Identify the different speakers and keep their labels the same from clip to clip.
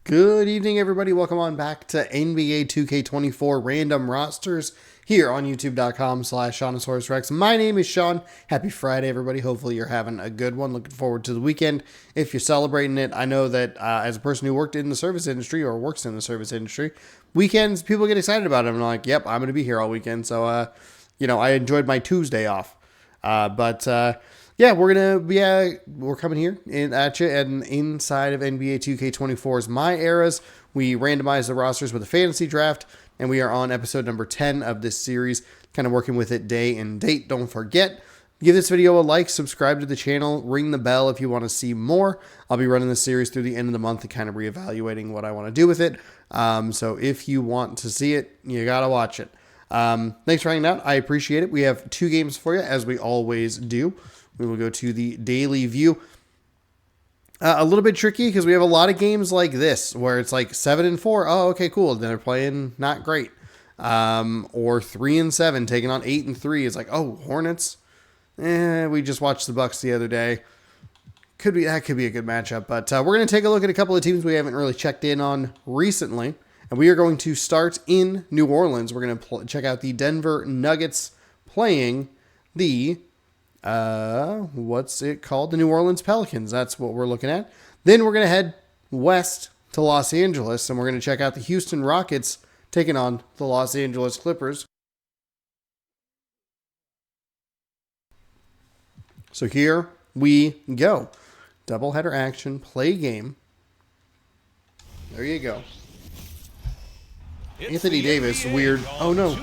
Speaker 1: Good evening, everybody. Welcome on back to NBA 2K24 Random Rosters here on youtube.com/ShaunosaurusRex. My name is Sean. Happy Friday, everybody. Hopefully you're having a good one. Looking forward to the weekend. If you're celebrating it, I know that as a person who worked in the service industry or works in the service industry, weekends, people get excited about them. And I'm like, yep, I'm going to be here all weekend. So, I enjoyed my Tuesday off. Yeah, we're coming here at you and inside of NBA 2K24's My Eras. We randomize the rosters with a fantasy draft, and we are on episode number 10 of this series, kind of working with it day and date. Don't forget, give this video a like, subscribe to the channel, ring the bell if you want to see more. I'll be running this series through the end of the month and kind of reevaluating what I want to do with it. So if you want to see it, you got to watch it. Thanks for hanging out. I appreciate it. We have 2 games for you, as we always do. We will go to the daily view. A little bit tricky because we have a lot of games like this where it's like 7-4. Oh, okay, cool. Then they're playing not great. Or 3-7 taking on 8-3. It's like, oh, Hornets. We just watched the Bucks the other day. That could be a good matchup. But we're going to take a look at a couple of teams we haven't really checked in on recently. And we are going to start in New Orleans. We're going to check out the Denver Nuggets playing the what's it called? The New Orleans Pelicans. That's what we're looking at. Then we're going to head west to Los Angeles, and we're going to check out the Houston Rockets taking on the Los Angeles Clippers. So here we go. Doubleheader action, play game. There you go. Anthony Davis, weird. Oh no.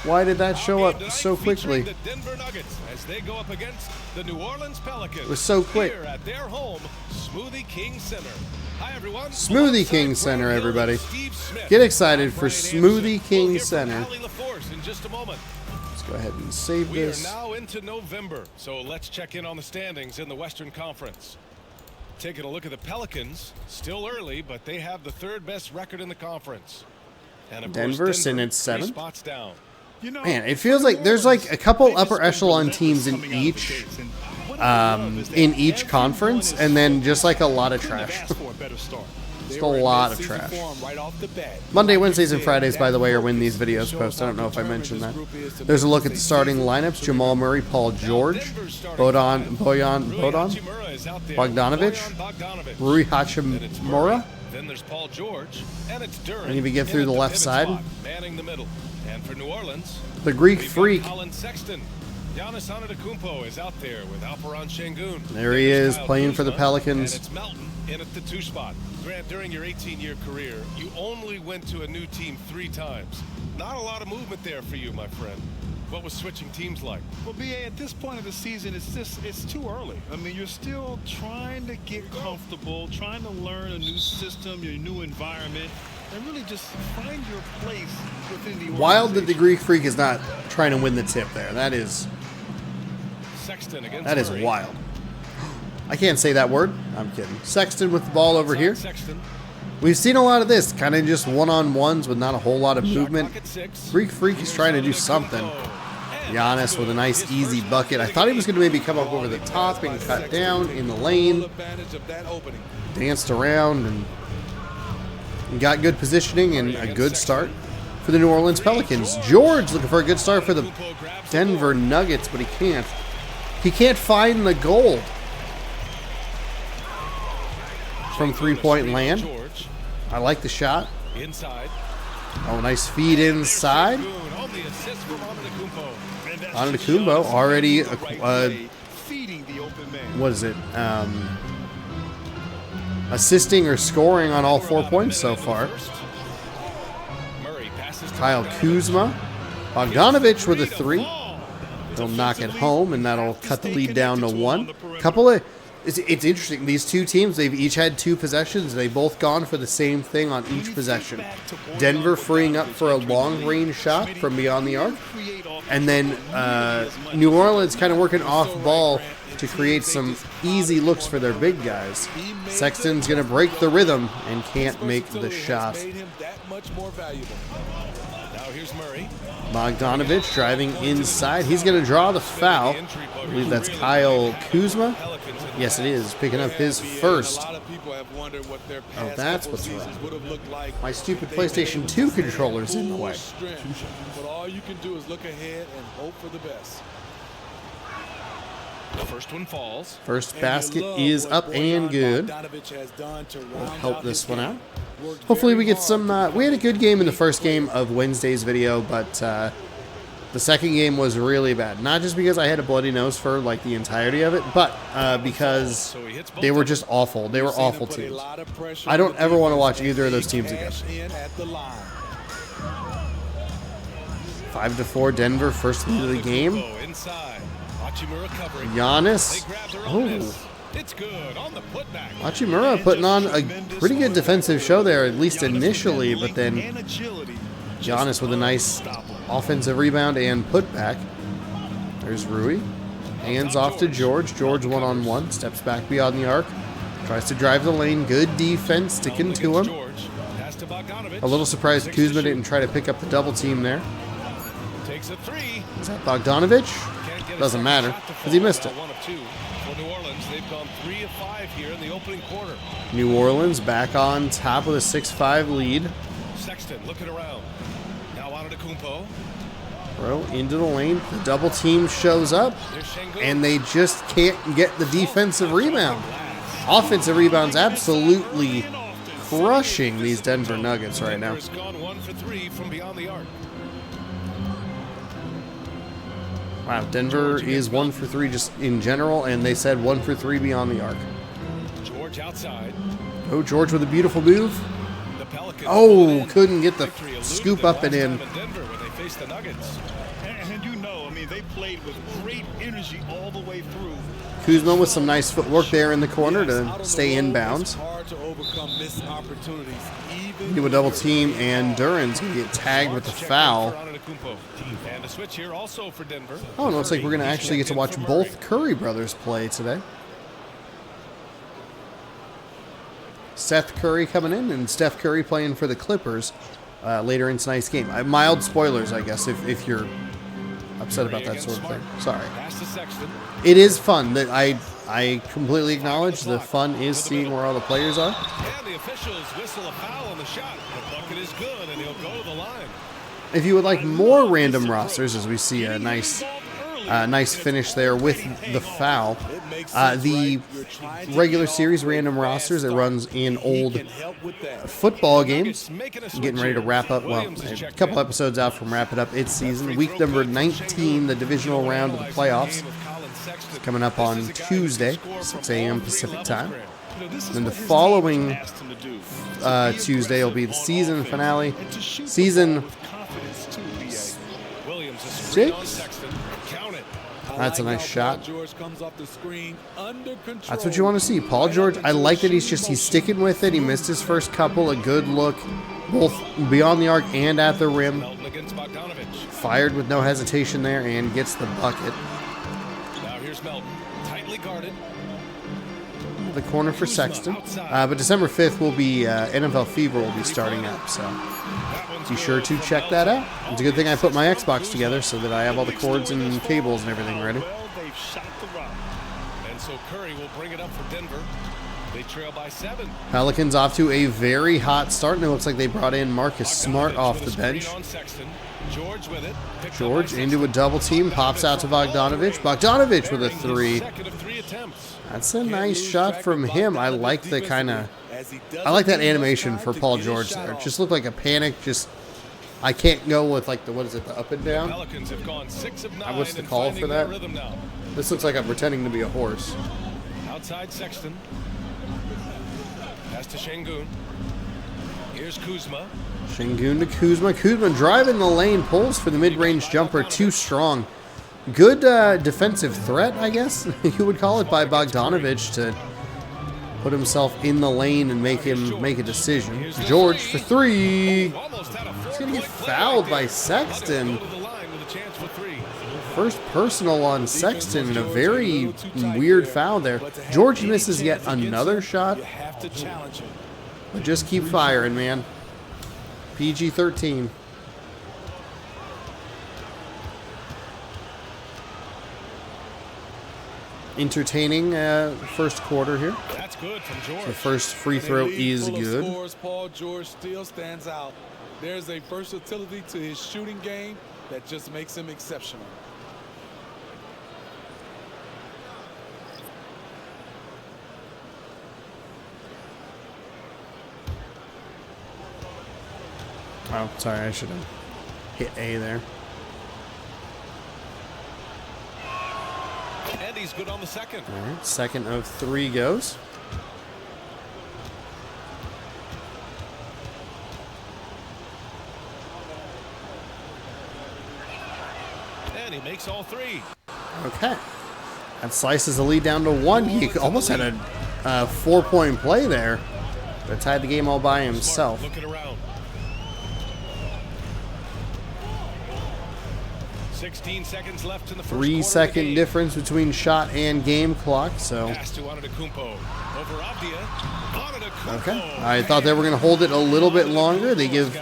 Speaker 1: Why did that show up so quickly?
Speaker 2: The Denver Nuggets as they go up against the New Orleans Pelicans.
Speaker 1: It was so quick.
Speaker 2: Here at their home, Smoothie King Center. Hi everyone.
Speaker 1: Smoothie King Center, everybody. Get excited for Smoothie King Center.
Speaker 2: In just a moment.
Speaker 1: Let's go ahead and save this.
Speaker 2: We are now into November, so let's check in on the standings in the Western Conference. Taking a look at the Pelicans, still early, but they have the 3rd best record in the conference. And of
Speaker 1: Denver
Speaker 2: course,
Speaker 1: sitting at 7th.
Speaker 2: spots down.
Speaker 1: Man, it feels like there's like a couple upper echelon teams in each conference, and then just like a lot of trash. Just a lot of trash. Monday, Wednesdays, and Fridays, by the way, are when these videos post. I don't know if I mentioned that. There's a look at the starting lineups: Jamal Murray, Paul George, Bogdanovic, Rui Hachimura.
Speaker 2: Then there's Paul George, and it's Durant.
Speaker 1: And if you get through the left side,
Speaker 2: manning the middle. And for New Orleans,
Speaker 1: the Greek Freak.
Speaker 2: Colin Sexton. Giannis Antetokounmpo is out there with Alperen Şengün.
Speaker 1: There he is, playing for the Pelicans.
Speaker 2: And it's Melton in at the 2 spot. Grant, during your 18-year career, you only went to a new team 3 times. Not a lot of movement there for you, my friend. What was switching teams like?
Speaker 3: Well, BA, at this point of the season, it's too early. I mean, you're still trying to get comfortable, trying to learn a new system, your new environment, and really just find your place within the
Speaker 1: Wild that the Greek Freak is not trying to win the tip there. That is wild. I can't say that word. I'm kidding. Sexton with the ball over here. We've seen a lot of this, kind of just one-on-ones with not a whole lot of movement. Greek Freak is trying to do something. Giannis with a nice, easy bucket. I thought he was going to maybe come up over the top and cut down in the lane. Danced around and got good positioning and a good start for the New Orleans Pelicans. George looking for a good start for the Denver Nuggets, but he can't. He can't find the goal from 3-point land. I like the shot. Oh, nice feed inside. Antetokounmpo already, what is it? Assisting or scoring on all 4 points so far. Kyle Kuzma. Bogdanovic with a 3. He'll knock it home, and that'll cut the lead down to 1. It's interesting. These 2 teams, they've each had 2 possessions. They've both gone for the same thing on each possession. Denver freeing up for a long-range shot from beyond the arc. And then New Orleans kind of working off-ball to create some easy looks for their big guys. Sexton's going to break the rhythm and can't make the shot.
Speaker 2: Here's Murray.
Speaker 1: Bogdanovich driving inside. He's going to draw the foul. I believe that's Kyle Kuzma. Yes, it is. Picking up his first. Oh, that's what's wrong. My stupid PlayStation 2 controller's in the way.
Speaker 4: But all you can do is look ahead and hope for the best.
Speaker 2: The first one falls.
Speaker 1: First basket is up and good. We'll help this one out. Hopefully we get some... we had a good game in the first game of Wednesday's video, but the second game was really bad. Not just because I had a bloody nose for like the entirety of it, but because they were just awful. They were awful teams. I don't ever want to watch either of those teams again. 5-4 Denver, first lead of the game. Giannis. Oh. Hachimura putting on a pretty good defensive show there, at least initially, but then Giannis with a nice offensive rebound and putback. There's Rui. Hands off to George. George one-on-one. Steps back beyond the arc. Tries to drive the lane. Good defense sticking to him. A little surprised Kuzma didn't try to pick up the double team there. Is that Bogdanovich? Doesn't matter, because he missed it. New Orleans back on top with a 6-5 lead.
Speaker 2: Sexton looking around. Now on to Kumpo.
Speaker 1: Throw into the lane. The double team shows up, and they just can't get the defensive rebound. Offensive rebounds absolutely crushing these Denver Nuggets right now. Wow, Denver is 1 for 3 just in general, and they said 1 for 3 beyond the arc.
Speaker 2: George outside.
Speaker 1: Oh, George with a beautiful move. Oh, couldn't get the scoop up and in.
Speaker 3: And you know, I mean, they played with great energy all the way through.
Speaker 1: Kuzma with some nice footwork there in the corner to stay inbounds. Do a double team, and Duran's going to get tagged with the foul. Oh, and it looks like we're going to actually get to watch both Curry brothers play today. Seth Curry coming in, and Steph Curry playing for the Clippers later in tonight's game. Mild spoilers, I guess, if you're upset about that sort of thing. Sorry. It is fun. That I completely acknowledge the fun is seeing where all the players are.
Speaker 2: And the officials whistle a foul on the shot. The bucket is good, and he'll go to the line.
Speaker 1: If you would like more random rosters, as we see a nice finish there with the foul. The regular series random rosters that runs in old football games. Getting ready to wrap up, well, a couple episodes out from wrap it up its season. Week number 19, the divisional round of the playoffs. It's coming up on Tuesday, 6 a.m. Pacific time. Then the following Tuesday will be the season finale. Season 6. That's a nice shot. That's what you want to see. Paul George, I like that he's sticking with it. He missed his first couple. A good look, both beyond the arc and at the rim. Fired with no hesitation there and gets the bucket.
Speaker 2: Now here's Melton, tightly guarded.
Speaker 1: The corner for Sexton. But December 5th will be NFL Fever will be starting up, so be sure to check that out. It's a good thing I put my Xbox together so that I have all the cords and cables and everything ready.
Speaker 2: And so Curry will bring it up for Denver. They trail by 7.
Speaker 1: Pelicans off to a very hot start, and it looks like they brought in Marcus Smart off the bench. George into a double team, pops out to Bogdanovich. Bogdanovich with a 3. That's a nice shot from him. I like the I like that animation for Paul George there. It just looked like a panic. I can't go with like the up and down. What's the call for that? This looks like I'm pretending to be a horse.
Speaker 2: Outside Sexton. Pass to Şengün. Here's Kuzma.
Speaker 1: Şengün to Kuzma. Kuzma driving the lane, pulls for the mid-range jumper, too strong. Good defensive threat, I guess you would call it, by Bogdanovich to put himself in the lane and make a decision. George for 3. He's going to get fouled by Sexton. First personal on Sexton, and a very weird foul there. George misses yet another shot. But just keep firing, man. PG-13. entertaining first quarter here.
Speaker 2: That's good from George.
Speaker 1: The first free throw is
Speaker 4: Full of
Speaker 1: good.
Speaker 4: Scores, Paul George still stands out. There's a versatility to his shooting game that just makes him exceptional.
Speaker 1: Oh, sorry, I should have hit A there.
Speaker 2: And he's good on the second.
Speaker 1: All right, second of 3 goes.
Speaker 2: And he makes all 3.
Speaker 1: Okay. That slices the lead down to 1. He almost had a 4-point play there, but tied the game all by himself.
Speaker 2: Smart looking around. 16 seconds left in the first quarter.
Speaker 1: 3-second difference between shot and game clock, so.
Speaker 2: Pass to Antetokounmpo. Over Avdia. Antetokounmpo.
Speaker 1: Okay. I thought they were going to hold it a little bit longer. They give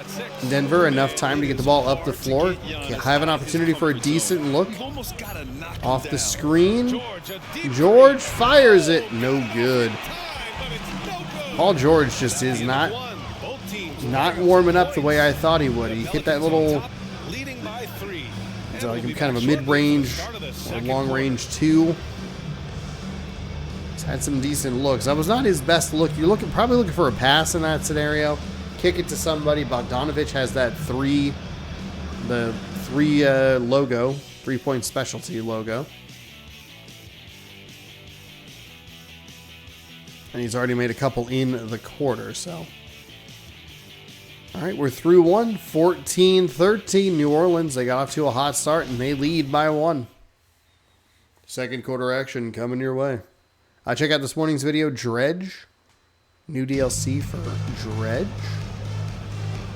Speaker 1: Denver enough time to get the ball up the floor. Have an opportunity for a decent look. Off the screen. George fires it. No good. Paul George just is not warming up the way I thought he would. He hit that little, like kind of a mid-range or long-range 2. He's had some decent looks. That was not his best look. You're probably looking for a pass in that scenario. Kick it to somebody. Bogdanovich has that the 3 logo, 3-point specialty logo. And he's already made a couple in the quarter, so. All right, we're through 1, 14-13. New Orleans, they got off to a hot start, and they lead by 1. Second quarter action coming your way. Check out this morning's video, Dredge. New DLC for Dredge.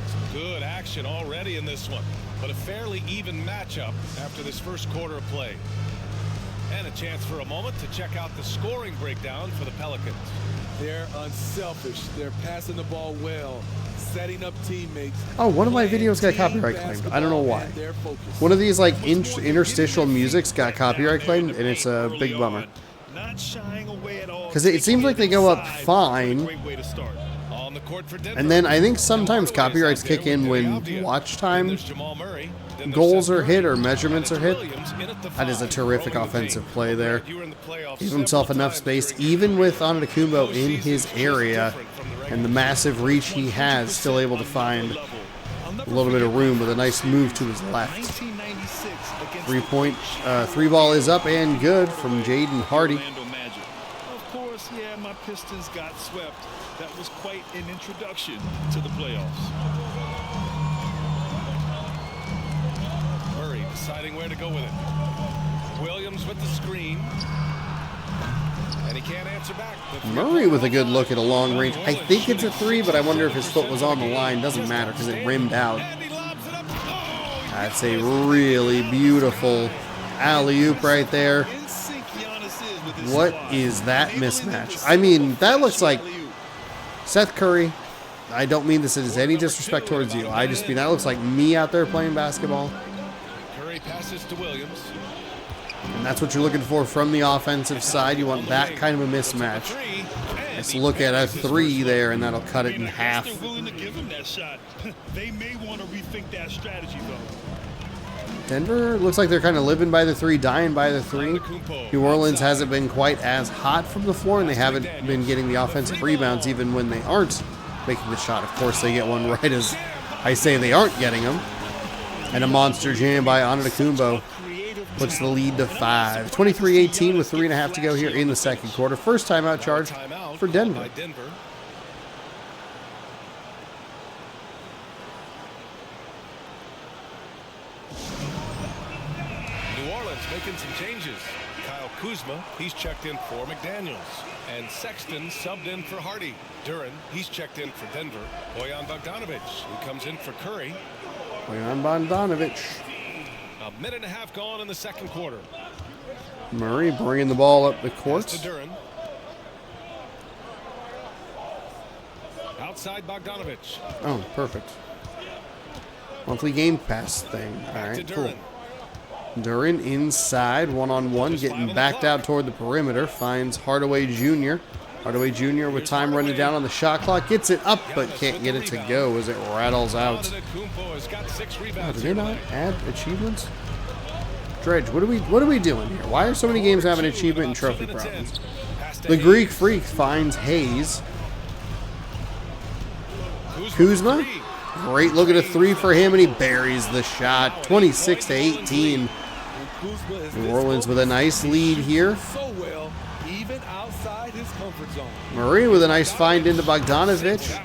Speaker 2: Some good action already in this one, but a fairly even matchup after this first quarter of play. And a chance for a moment to check out the scoring breakdown for the Pelicans.
Speaker 4: They're unselfish. They're passing the ball well, setting up teammates.
Speaker 1: Oh, one of my videos got copyright claimed. I don't know why. One of these like interstitial musics got copyright claimed, and it's a big bummer. Because it seems like they go up fine, and then I think sometimes copyrights kick in when watch time goals are hit or measurements are hit. That is a terrific offensive play there. Gave himself enough space, even with Antetokounmpo in his area and the massive reach he has, still able to find a little bit of room with a nice move to his left. 3 ball is up and good from Jaden Hardy.
Speaker 3: Of course, yeah, my Pistons got swept. That was quite an introduction to the playoffs.
Speaker 2: Murray deciding where to go with it. Williams with the screen. And he can't answer back.
Speaker 1: Murray with a good look at a long range. I think it's a 3, but I wonder if his foot was on the line. Doesn't matter because it rimmed out. That's a really beautiful alley-oop right there. What is that mismatch? I mean, that looks like Seth Curry. I don't mean this as any disrespect towards you. I just mean that looks like me out there playing basketball.
Speaker 2: Curry passes to Williams.
Speaker 1: And that's what you're looking for from the offensive side. You want that kind of a mismatch. Let's look at a 3 there, and that'll cut it in half.
Speaker 3: They may want to rethink that strategy, though.
Speaker 1: Denver looks like they're kind of living by the 3, dying by the 3. New Orleans hasn't been quite as hot from the floor, and they haven't been getting the offensive rebounds even when they aren't making the shot. Of course, they get one right as I say they aren't getting them. And a monster jam by Antetokounmpo puts the lead to 5. 23-18 with 3.5 to go here in the second quarter. First timeout charge for Denver.
Speaker 2: New Orleans making some changes. Kyle Kuzma, he's checked in for McDaniels. And Sexton subbed in for Hardy. Duran, he's checked in for Denver. Bojan Bogdanovich, he comes in for Curry.
Speaker 1: Bojan Bogdanovich.
Speaker 2: A minute and a half gone in the second quarter.
Speaker 1: Murray bringing the ball up the court.
Speaker 2: To Duran. Outside Bogdanovich.
Speaker 1: Oh, perfect. Monthly game pass thing. All right, cool. Duran inside, one-on-one, getting backed out toward the perimeter. Finds Hardaway Jr. Hardaway Jr. with time running down on the shot clock. Gets it up, but can't get it to go as it rattles out. Oh, did they not add achievements? Dredge, what are we doing here? Why are so many games having achievement and trophy problems? The Greek Freak finds Hayes. Kuzma, great look at a three for him, and he buries the shot. 26-18. New Orleans with a nice lead here. Murray with a nice find into Bogdanovich.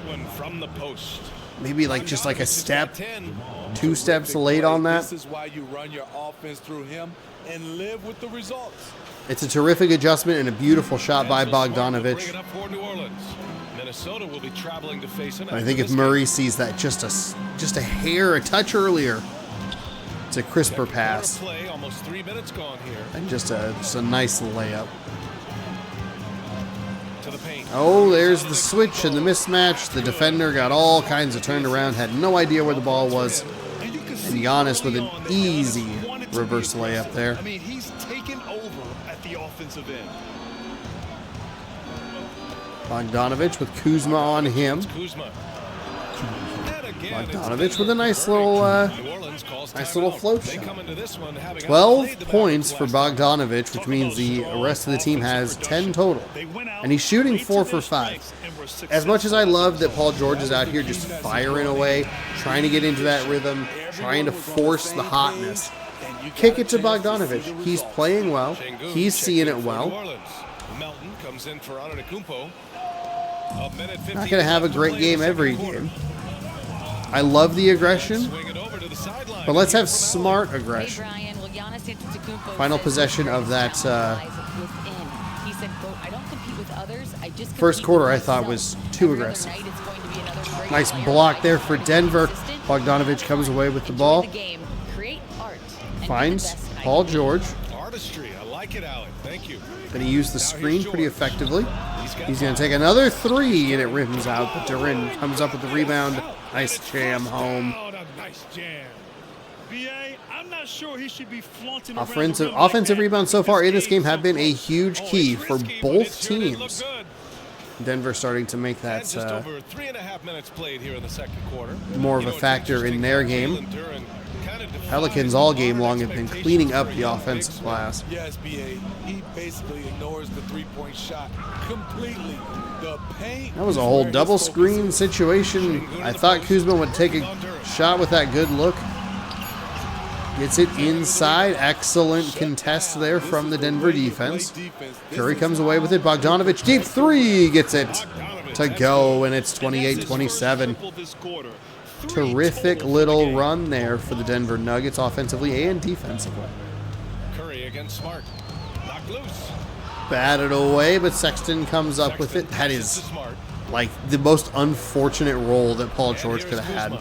Speaker 1: Maybe just like a step, 2 steps late on that.
Speaker 4: This is why you run your offense through him and live with the results.
Speaker 1: It's a terrific adjustment and a beautiful shot by Bogdanovich.
Speaker 2: Minnesota will be traveling to face him.
Speaker 1: I think if Murray sees that just a hair, a touch earlier, it's a crisper pass.
Speaker 2: Almost 3 minutes gone here.
Speaker 1: And just a nice layup.
Speaker 2: To the paint.
Speaker 1: Oh, there's the switch and the mismatch. The defender got all kinds of turned around, had no idea where the ball was. And Giannis with an easy reverse layup there.
Speaker 3: I mean, he's taken over at the offensive end.
Speaker 1: Bogdanovich with Kuzma on him.
Speaker 2: Kuzma.
Speaker 1: Bogdanovich with a nice little float shot. 12 points for Bogdanovich, which means the rest of the team has 10 total. And he's shooting 4 for 5. As much as I love that Paul George is out here just firing away, trying to get into that rhythm, trying to force the hotness, kick it to Bogdanovich. He's playing well. He's seeing it well.
Speaker 2: Melton comes in for Antetokounmpo.
Speaker 1: Not going to have a great game every game. I love the aggression, but let's have smart aggression. Final possession of that first quarter I thought was too aggressive. Nice block there for Denver. Bogdanovich comes away with the ball. Finds Paul George.
Speaker 2: Artistry, I like it, Alec. Thank you.
Speaker 1: But he used the screen pretty effectively. He's going to take another three, and it rims out. But Duran comes up with the rebound. Nice jam home.
Speaker 3: Nice jam. BA, I'm not sure he should be flaunting
Speaker 1: Offensive rebounds so far in this game have been a huge key for both teams. Denver starting to make that
Speaker 2: Just over 3.5 minutes played here in the second quarter.
Speaker 1: more of a factor in their game. Pelicans all game long have been cleaning up the offensive glass.
Speaker 4: Yes, BA. He basically ignores the three-point shot completely. The paint.
Speaker 1: That was a whole double screen situation. I thought Kuzma would take a shot with that good look. Gets it inside. Excellent contest there from the Denver defense. Curry comes away with it. Bogdanovich, deep three, gets it to go, and it's 28-27. Terrific little run there for the Denver Nuggets offensively and defensively.
Speaker 2: Curry against Smart. Knocked loose.
Speaker 1: Batted away, but Sexton comes up with it. That is like the most unfortunate roll that Paul George could have had.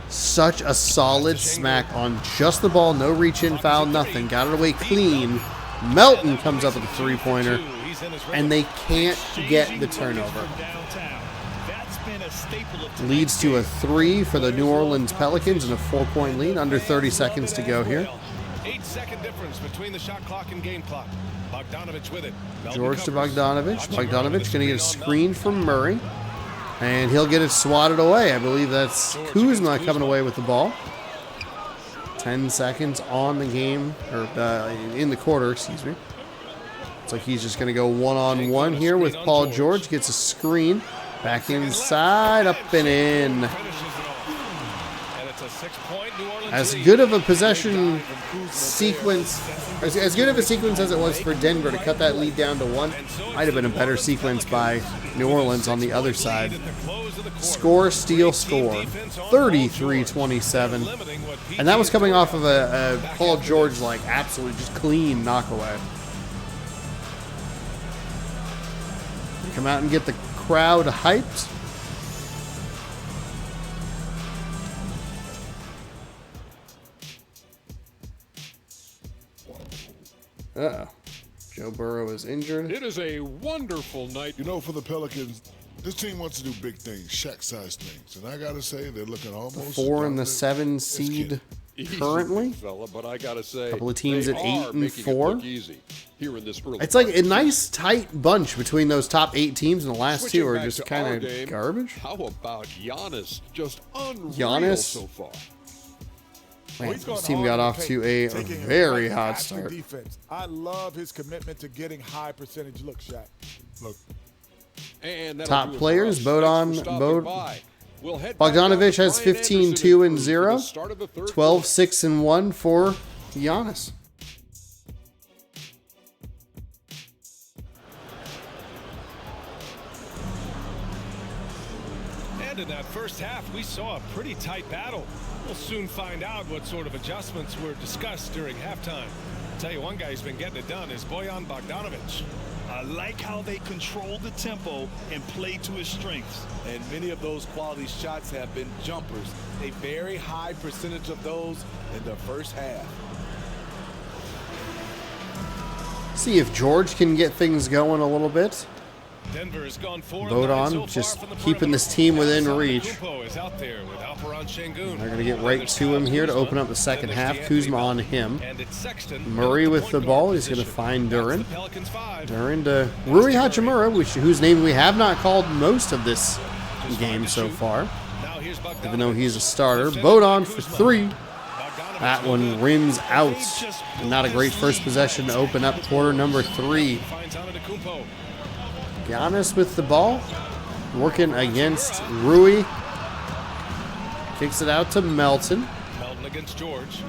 Speaker 1: Such a solid smack on just the ball, no reach-in foul, nothing. Got it away clean. Melton comes up with a three-pointer, and they can't get the turnover. Leads to a three for the New Orleans Pelicans and a 4-point lead. Under 30 seconds to go here.
Speaker 2: 8-second difference between the shot clock and game clock. Bogdanovich with it.
Speaker 1: George to Bogdanovich. Bogdanovich going to get a screen from Murray. And he'll get it swatted away. I believe that's Kuzma coming away with the ball. 10 seconds on the game, or in the quarter, excuse me. Looks like he's just going to go one-on-one here with Paul George. Gets a screen. Back inside, up and in. As good of a possession sequence, as good of a sequence as it was for Denver to cut that lead down to one, might have been a better sequence by New Orleans on the other side. Score, steal, score. 33-27. And that was coming off of a Paul George, absolutely just clean knockaway. Come out and get the crowd hyped. Uh-oh. Joe Burrow is injured.
Speaker 5: It is a wonderful night.
Speaker 6: You know, for the Pelicans, this team wants to do big things, Shaq-sized things. And I got to say, they're looking almost...
Speaker 1: 4 and the 7 seed
Speaker 5: Easy,
Speaker 1: currently.
Speaker 5: big fella, but I gotta say,
Speaker 1: Couple of teams
Speaker 5: they
Speaker 1: at
Speaker 5: are
Speaker 1: 8 and
Speaker 5: making it
Speaker 1: 4.
Speaker 5: look easy here in this early
Speaker 1: It's like
Speaker 5: part
Speaker 1: a
Speaker 5: of the
Speaker 1: nice tight bunch between those top 8 teams, and the last
Speaker 5: Switching
Speaker 1: two are
Speaker 5: back
Speaker 1: just
Speaker 5: to
Speaker 1: kind
Speaker 5: our
Speaker 1: of
Speaker 5: game,
Speaker 1: garbage.
Speaker 5: How about Giannis? Just unreal
Speaker 1: Giannis?
Speaker 5: so far.
Speaker 1: Man,
Speaker 6: He's going
Speaker 1: this team
Speaker 6: hard
Speaker 1: got
Speaker 6: in the
Speaker 1: off
Speaker 6: paint,
Speaker 1: to a
Speaker 6: taking
Speaker 1: very
Speaker 6: right
Speaker 1: hot
Speaker 6: at the
Speaker 1: start.
Speaker 6: Defense. I love his commitment to getting high percentage. Look, Shaq. Look.
Speaker 5: And that'll
Speaker 1: Top
Speaker 5: do it for
Speaker 1: players,
Speaker 5: us.
Speaker 1: Bodon,
Speaker 5: Thanks for stopping
Speaker 1: Bod-
Speaker 5: by. We'll head back
Speaker 1: Bogdanovich
Speaker 5: down to
Speaker 1: has
Speaker 5: Brian
Speaker 1: 15,
Speaker 5: Anderson
Speaker 1: 2 and
Speaker 5: crew for
Speaker 1: 0,
Speaker 5: the start of the third
Speaker 1: 12,
Speaker 5: quarter.
Speaker 1: 6 and 1 for Giannis.
Speaker 2: And in that first half, we saw a pretty tight battle. We'll soon find out what sort of adjustments were discussed during halftime. I'll tell you, one guy who's been getting it done is Bojan Bogdanovich.
Speaker 3: I like how they control the tempo and play to his strengths.
Speaker 4: And many of those quality shots have been jumpers. A very high percentage of those in the first half.
Speaker 1: See if George can get things going a little bit.
Speaker 2: Denver has gone 4
Speaker 1: Bodon
Speaker 2: so
Speaker 1: just
Speaker 2: far from the
Speaker 1: keeping this
Speaker 2: perimeter.
Speaker 1: team within
Speaker 2: Alexander
Speaker 1: reach.
Speaker 2: Kumpo is out there with Alperon Şengün.
Speaker 1: They're going to get
Speaker 2: And
Speaker 1: right
Speaker 2: there's
Speaker 1: to him
Speaker 2: Kyle
Speaker 1: here to
Speaker 2: Kuzma.
Speaker 1: open up the second
Speaker 2: Then
Speaker 1: half.
Speaker 2: there's D'Anthony
Speaker 1: Kuzma on
Speaker 2: Melton.
Speaker 1: him.
Speaker 2: And it's Sexton
Speaker 1: Murray
Speaker 2: in the
Speaker 1: with
Speaker 2: point
Speaker 1: the
Speaker 2: guard
Speaker 1: ball. He's going to
Speaker 2: position.
Speaker 1: find
Speaker 2: That's
Speaker 1: Duran.
Speaker 2: the Pelicans 5.
Speaker 1: Duran to Rui Hachimura, whose name we have not called most of this
Speaker 2: Just
Speaker 1: game
Speaker 2: fine to
Speaker 1: so
Speaker 2: shoot.
Speaker 1: far,
Speaker 2: Now here's
Speaker 1: even though he's a
Speaker 2: Bogdanovich.
Speaker 1: starter.
Speaker 2: Defended
Speaker 1: Bodon
Speaker 2: by
Speaker 1: for
Speaker 2: Kuzma.
Speaker 1: 3.
Speaker 2: Bogdanovich
Speaker 1: That
Speaker 2: no
Speaker 1: one
Speaker 2: good.
Speaker 1: rims out. Not a great first possession to open up quarter number 3.
Speaker 2: Finds Antetokounmpo.
Speaker 1: Giannis with the ball, working against Rui. Kicks it out to Melton.
Speaker 2: Melton against George.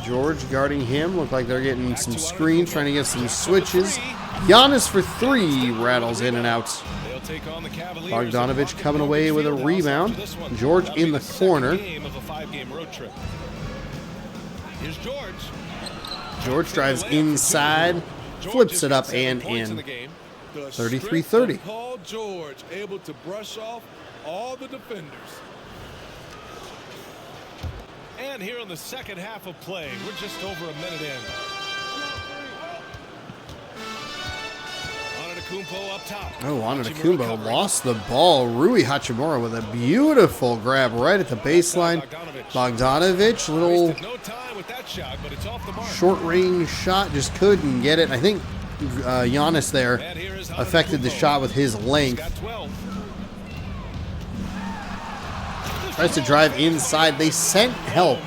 Speaker 1: George guarding him. Look like they're getting some screens, trying to get some switches. Giannis for 3, rattles in and out.
Speaker 2: They'll take on the Cavaliers.
Speaker 1: Bogdanovich coming away with a rebound. George in the corner.
Speaker 2: Game of a 5-game road trip. Here's George.
Speaker 1: George drives inside, flips it up and in. 33-30.
Speaker 4: Paul George able to brush off all the defenders.
Speaker 2: And here in the second half of play, we're just over a minute in. Antetokounmpo up top.
Speaker 1: Oh,
Speaker 2: Hachimura
Speaker 1: Antetokounmpo
Speaker 2: covering.
Speaker 1: lost the ball. Rui Hachimura with a beautiful grab right at the baseline. Bogdanovich, little
Speaker 2: Wasted no time with that shot, but it's off the mark.
Speaker 1: short range shot, just couldn't get it. I think Giannis there
Speaker 2: And here is
Speaker 1: affected the
Speaker 2: Antetokounmpo.
Speaker 1: shot with his
Speaker 2: He's
Speaker 1: length.
Speaker 2: got 12.
Speaker 1: Tries to drive inside. They sent help.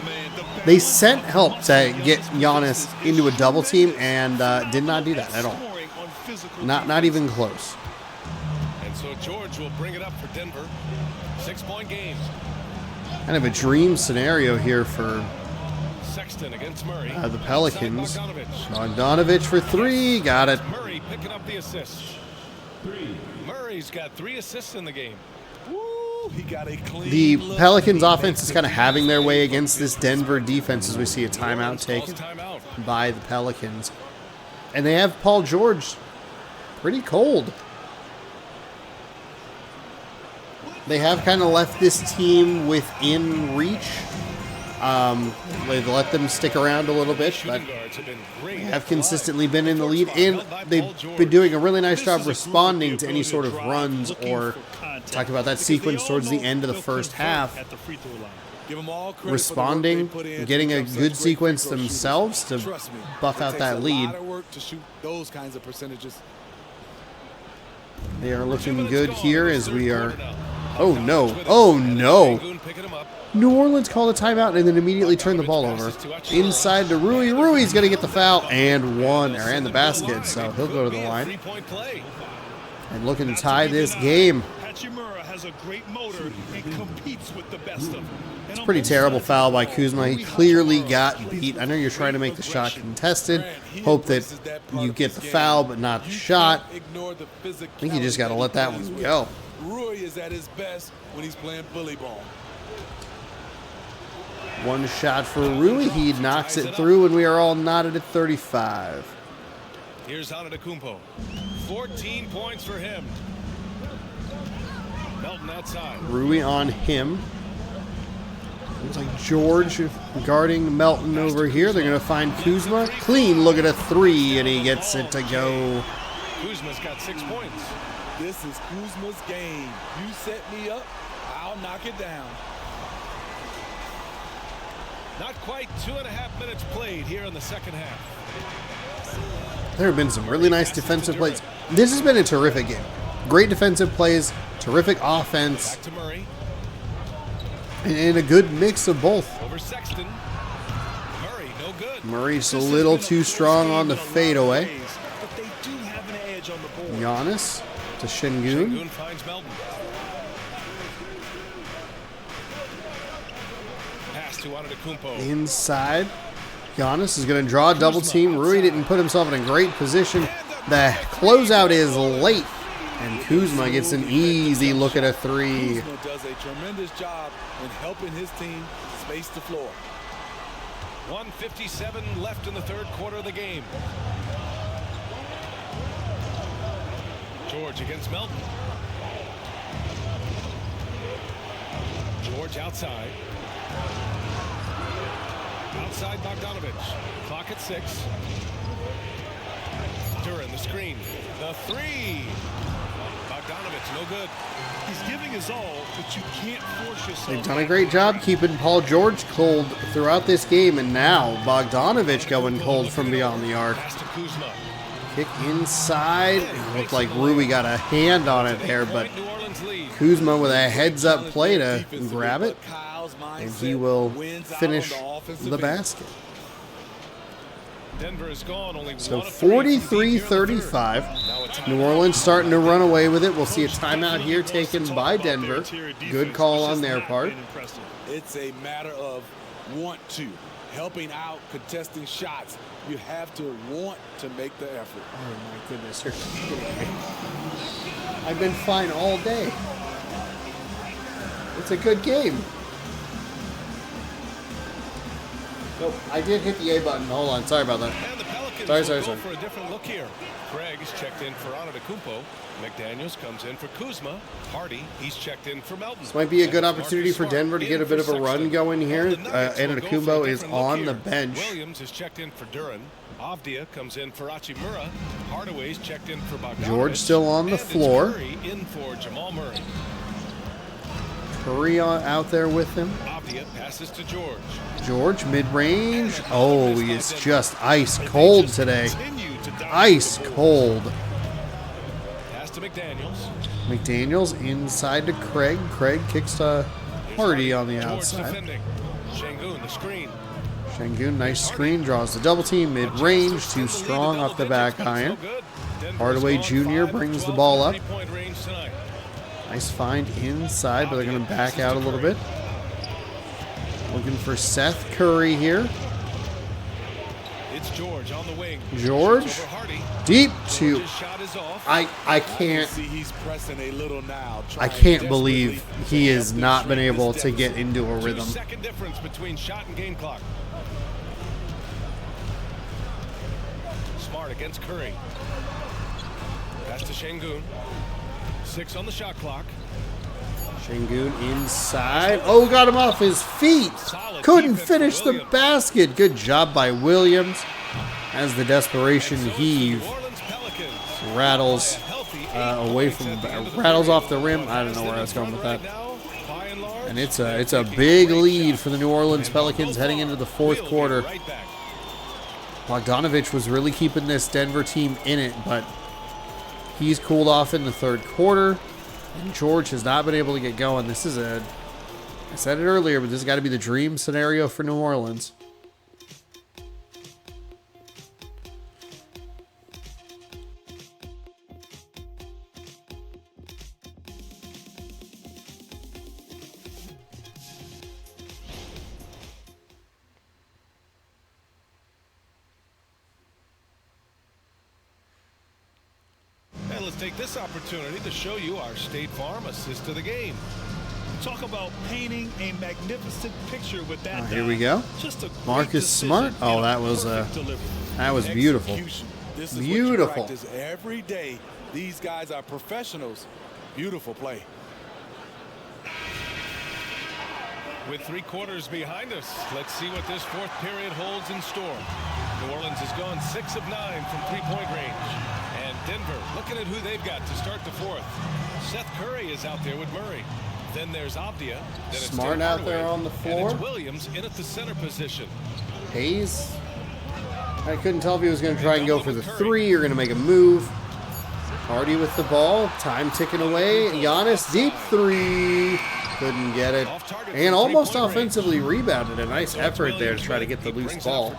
Speaker 1: They sent help to get Giannis into a double team and did not do that at all. Not even close.
Speaker 2: And so George will bring it up for Denver. 6-point game.
Speaker 1: Kind of a dream scenario here for
Speaker 2: Sexton against Murray.
Speaker 1: the Pelicans.
Speaker 2: Inside Bogdanovich.
Speaker 1: Bogdanovich for 3. Got it.
Speaker 2: Murray picking up the assist. Murray's got 3 assists in the game.
Speaker 4: Woo, he got a clean
Speaker 1: The
Speaker 4: look.
Speaker 1: Pelicans
Speaker 4: He
Speaker 1: offense
Speaker 4: makes
Speaker 1: is
Speaker 4: it
Speaker 1: kind of having their way against
Speaker 4: focus.
Speaker 1: this Denver defense as we see a timeout
Speaker 2: Calls
Speaker 1: taken
Speaker 2: timeout.
Speaker 1: by the Pelicans. And they have Paul George pretty cold. They have kind of left this team within reach. They've let them stick around a little bit, but
Speaker 2: Shooting guards have been great.
Speaker 1: have consistently been in the lead, and they've been doing a really nice job responding to any sort of runs or talk about that sequence towards the end of the first half.
Speaker 3: At the free throw line.
Speaker 4: Give them all credit
Speaker 1: Responding,
Speaker 4: for the work they put in to
Speaker 1: getting a
Speaker 4: become
Speaker 1: good
Speaker 4: such great
Speaker 1: sequence
Speaker 4: free throw shooters.
Speaker 1: themselves to
Speaker 4: Trust me,
Speaker 1: buff
Speaker 4: it
Speaker 1: out
Speaker 4: takes
Speaker 1: that
Speaker 4: a
Speaker 1: lead.
Speaker 4: lot of work to shoot those kinds of percentages.
Speaker 1: They are
Speaker 2: 2
Speaker 1: looking
Speaker 2: minutes
Speaker 1: good
Speaker 2: gone
Speaker 1: here
Speaker 2: in this
Speaker 1: as we
Speaker 2: third
Speaker 1: are.
Speaker 2: quarter now.
Speaker 1: Oh
Speaker 2: Bogdanovich
Speaker 1: no!
Speaker 2: with it.
Speaker 1: Oh
Speaker 2: And
Speaker 1: no!
Speaker 2: Şengün picking him up.
Speaker 1: New Orleans called a timeout and then immediately turned the ball over. Inside to Rui. Rui's going to get the foul and the basket, so he'll go to the line.
Speaker 2: 3-point play.
Speaker 1: And looking to tie this game.
Speaker 3: Hachimura has a great motor and competes with the best of them.
Speaker 1: It's a pretty terrible foul by Kuzma. He clearly got beat. I know you're trying to make the shot contested. Hope that you get the foul but not the shot.
Speaker 4: Ignore the
Speaker 1: I think you just got to let that one go.
Speaker 4: Rui is at his best when he's playing bully ball.
Speaker 1: One shot for Rui. He knocks it through, and we are all knotted at 35.
Speaker 2: Here's Antetokounmpo. 14 points for him. Melton outside.
Speaker 1: Rui on him. Looks like George guarding Melton over here. They're going to find Kuzma. Clean look at a 3, and he gets it to go.
Speaker 2: Kuzma's got 6 points.
Speaker 4: This is Kuzma's game. You set me up, I'll knock it down.
Speaker 2: Not quite 2.5 minutes played here in the second half.
Speaker 1: There have been some really nice defensive plays. This has been a terrific game. Great defensive plays, terrific offense,
Speaker 2: Back to Murray.
Speaker 1: and a good mix of both.
Speaker 2: Over Sexton. Murray, no good.
Speaker 1: Murray's a little too strong on the fadeaway.
Speaker 3: But they do have an edge on the board.
Speaker 1: Giannis to Şengün.
Speaker 2: Şengün finds Melton. Pass to Antetokounmpo.
Speaker 1: Inside. Giannis is going to draw a double team. Rui didn't put himself in a great position. The closeout is late. And Kuzma gets an easy look at a three.
Speaker 4: Kuzma does a tremendous job in helping his team space the floor.
Speaker 2: 1:57 left in the third quarter of the game. George against Melton. George outside. Outside Bogdanovich. Clock at 6. Duran the screen. The three. Bogdanovich no good.
Speaker 3: He's giving his all, but you can't force yourself.
Speaker 1: They've done a great job keeping Paul George cold throughout this game. And now Bogdanovich going cold from beyond the arc.
Speaker 2: Pass to Kuzma.
Speaker 1: Kick inside. It looked like Rui got a hand on it there, but
Speaker 2: New Orleans lead.
Speaker 1: Kuzma with a heads-up play to grab it. And he will finish the basket.
Speaker 2: Denver is gone. Only
Speaker 1: So
Speaker 2: one of three from deep here in the third.
Speaker 1: 43-35.
Speaker 2: Now a timeout.
Speaker 1: New Orleans starting to run away with it. We'll see a timeout here taken by Denver. Good call on their part.
Speaker 4: It's a matter of want to. Helping out, contesting shots. You have to want to make the effort.
Speaker 1: Oh my goodness, you're kidding me. I've been fine all day. It's a good game. Nope, I did hit the A button. Hold on, sorry about that.
Speaker 2: And the Pelicans
Speaker 1: Sorry.
Speaker 2: will go for a different look here. Craig is checked in for Antetokounmpo. McDaniels comes in for Kuzma. Hardy, he's checked in for Melton.
Speaker 1: This might be a good
Speaker 2: And
Speaker 1: opportunity for
Speaker 2: Marcus
Speaker 1: Denver to
Speaker 2: Smart
Speaker 1: get a
Speaker 2: in
Speaker 1: bit
Speaker 2: for
Speaker 1: of a run
Speaker 2: Sexton.
Speaker 1: going here.
Speaker 2: And the Nuggets will go for a
Speaker 1: Antetokounmpo is
Speaker 2: different look
Speaker 1: on the
Speaker 2: here.
Speaker 1: bench.
Speaker 2: Williams is checked in for Duran. Avdia comes in for Hachimura. Hardaway's checked in for Bogdanovich.
Speaker 1: George still on the
Speaker 2: And it's
Speaker 1: floor.
Speaker 2: Curry in for Jamal Murray.
Speaker 1: Curry out there with him.
Speaker 2: Avdia passes to George.
Speaker 1: George, mid-range. Oh, he is just ice cold today. Ice cold.
Speaker 2: Pass to McDaniels.
Speaker 1: McDaniels inside to Craig. Craig kicks to Hardy on the
Speaker 2: George
Speaker 1: outside.
Speaker 2: defending. Şengün, the screen.
Speaker 1: Şengün, nice screen, draws the double team, mid-range, too strong off the back iron. Hardaway Jr. brings the ball up. Nice find inside, but they're going to back out a little bit. Looking for Seth Curry here.
Speaker 2: It's George on the wing.
Speaker 1: George,
Speaker 2: Over Hardy.
Speaker 1: deep to...
Speaker 2: George's shot is off.
Speaker 1: I can't...
Speaker 4: See, he's pressing a little now.
Speaker 1: I
Speaker 4: trying
Speaker 1: can't believe
Speaker 4: desperately
Speaker 1: he
Speaker 4: to
Speaker 1: has
Speaker 4: help
Speaker 1: not
Speaker 4: them
Speaker 1: been
Speaker 4: shrink
Speaker 1: able
Speaker 4: this
Speaker 1: to get
Speaker 4: deficit.
Speaker 1: into a rhythm.
Speaker 2: 2-second difference between shot and game clock. Smart against Curry. Pass to Şengün. 6 on the shot clock.
Speaker 1: Şengün inside. Oh, got him off his feet. Couldn't finish the basket. Good job by Williams. As the desperation heave
Speaker 2: New Orleans Pelicans.
Speaker 1: rattles
Speaker 2: Healthy.
Speaker 1: away from, rattles off the rim. I don't know where I was going with that.
Speaker 2: By and large,
Speaker 1: And it's a big lead for the New Orleans Pelicans heading into the fourth
Speaker 2: we'll be
Speaker 1: quarter.
Speaker 2: right back.
Speaker 1: Bogdanovich was really keeping this Denver team in it, but he's cooled off in the third quarter. And George has not been able to get going. This is I said it earlier, but this has got to be the dream scenario for New Orleans.
Speaker 2: And let's take this opportunity to show you our State Farm assist to the game.
Speaker 3: Talk about painting a magnificent picture with that.
Speaker 1: Here we go.
Speaker 3: Just a great
Speaker 1: Marcus
Speaker 3: decision
Speaker 1: Smart. Oh,
Speaker 3: and a
Speaker 1: that was
Speaker 3: perfect delivery.
Speaker 1: beautiful.
Speaker 4: Execution. This is what
Speaker 1: Beautiful.
Speaker 4: you practice every day. These guys are professionals. Beautiful play.
Speaker 2: With 3 quarters behind us, let's see what this fourth period holds in store. New Orleans has gone 6 of 9 from three-point range. And Denver looking at who they've got to start the fourth. Seth Curry is out there with Murray. Then there's Avdia. Then it's
Speaker 1: Smart
Speaker 2: Tim
Speaker 1: out there
Speaker 2: Hardaway,
Speaker 1: on the
Speaker 2: and
Speaker 1: floor.
Speaker 2: it's Williams in at the center position.
Speaker 1: Hayes. I couldn't tell if he was going to try and go for the three or going to make a move. Hardy with the ball. Time ticking away. Giannis, deep three. Couldn't get it. And almost offensively rebounded. A nice effort there to try to get the loose ball.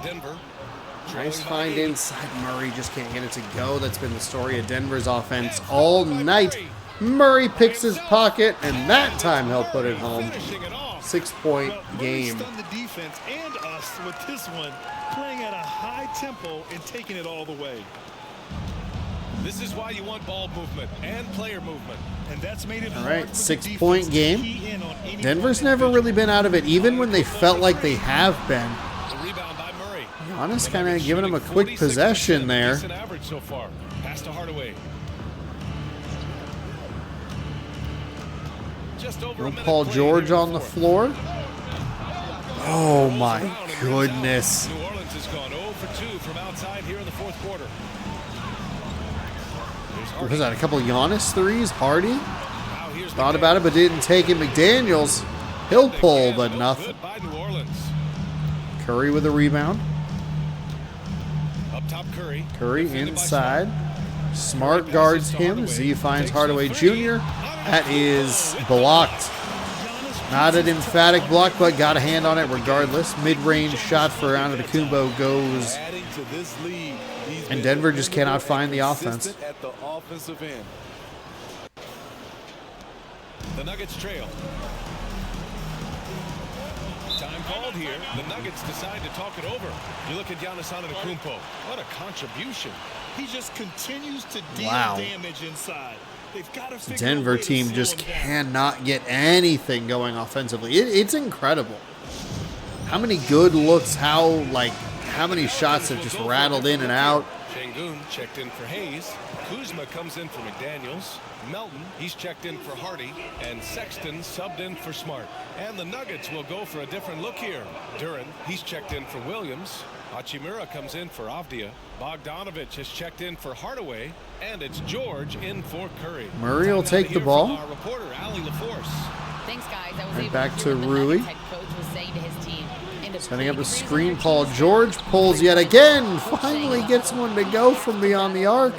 Speaker 1: Nice find inside. Murray just can't get it to go. That's been the story of Denver's offense all night. Murray picks his pocket, and that time he'll put it home. 6-point game.
Speaker 3: Stunned the defense and us with this one, playing at a high tempo and taking it all the way.
Speaker 2: This is why you want ball movement and player movement.
Speaker 3: And that's made it
Speaker 1: All
Speaker 3: hard
Speaker 1: right,
Speaker 3: for the
Speaker 1: 6-point
Speaker 3: defense to
Speaker 1: game.
Speaker 3: key in on any
Speaker 1: Denver's
Speaker 3: point
Speaker 1: never
Speaker 3: that
Speaker 1: really been out of it, even when they felt like they have been.
Speaker 2: The rebound by Murray.
Speaker 1: Giannis kind of giving him a quick possession there.
Speaker 2: Decent average so far. Pass to Hardaway. Just over a minute
Speaker 1: Paul
Speaker 2: played
Speaker 1: George
Speaker 2: here in
Speaker 1: on the
Speaker 2: fourth.
Speaker 1: floor. Oh
Speaker 2: Rolls
Speaker 1: my
Speaker 2: around and rings out.
Speaker 1: goodness.
Speaker 2: New Orleans has gone 0 for 2 from outside here in the fourth quarter. There's Hardy.
Speaker 1: Was that a couple of Giannis threes? Hardy
Speaker 2: Now here's
Speaker 1: thought
Speaker 2: McDaniels.
Speaker 1: about it but didn't take it. McDaniels, he'll pull
Speaker 2: Again,
Speaker 1: but
Speaker 2: no
Speaker 1: nothing.
Speaker 2: good by New Orleans.
Speaker 1: Curry with a rebound.
Speaker 2: Up top Curry.
Speaker 1: Curry
Speaker 2: Defended by
Speaker 1: inside. Smart guards him. Z finds Hardaway Jr. That is blocked. Not an emphatic block, but got a hand on it regardless. Mid-range shot for Antetokounmpo goes.
Speaker 4: Adding to this lead, he's
Speaker 1: And
Speaker 4: been
Speaker 1: Denver just cannot find the
Speaker 4: consistent
Speaker 1: offense.
Speaker 4: at the offensive end.
Speaker 2: The Nuggets trail. Time called here. The Nuggets decide to talk it over. You look at Giannis Antetokounmpo. What a contribution.
Speaker 3: He just continues to deal
Speaker 1: Wow.
Speaker 3: damage inside. They've got to figure
Speaker 1: Denver
Speaker 3: a way to
Speaker 1: team
Speaker 3: slow
Speaker 1: just
Speaker 3: him down.
Speaker 1: cannot get anything going offensively. It's incredible. How many good looks, how many shots have just rattled in and out.
Speaker 2: Şengün checked in for Hayes. Kuzma comes in for McDaniels. Melton, he's checked in for Hardy. And Sexton subbed in for Smart. And the Nuggets will go for a different look here. Duran, he's checked in for Williams. Hachimura comes in for Avdia. Bogdanovich has checked in for Hardaway. And it's George in for Curry.
Speaker 1: Murray will
Speaker 2: Time now
Speaker 1: take
Speaker 2: to
Speaker 1: the
Speaker 2: hear
Speaker 1: ball.
Speaker 2: from our reporter, Ali LaForce.
Speaker 7: Thanks, guys. I was
Speaker 1: Right
Speaker 7: able
Speaker 1: back
Speaker 7: to
Speaker 1: to
Speaker 7: hear what the
Speaker 1: Rui.
Speaker 7: Nuggets head coach was saying to his team.
Speaker 1: Setting up a screen. Paul George pulls yet again. Finally gets one to go from beyond the arc.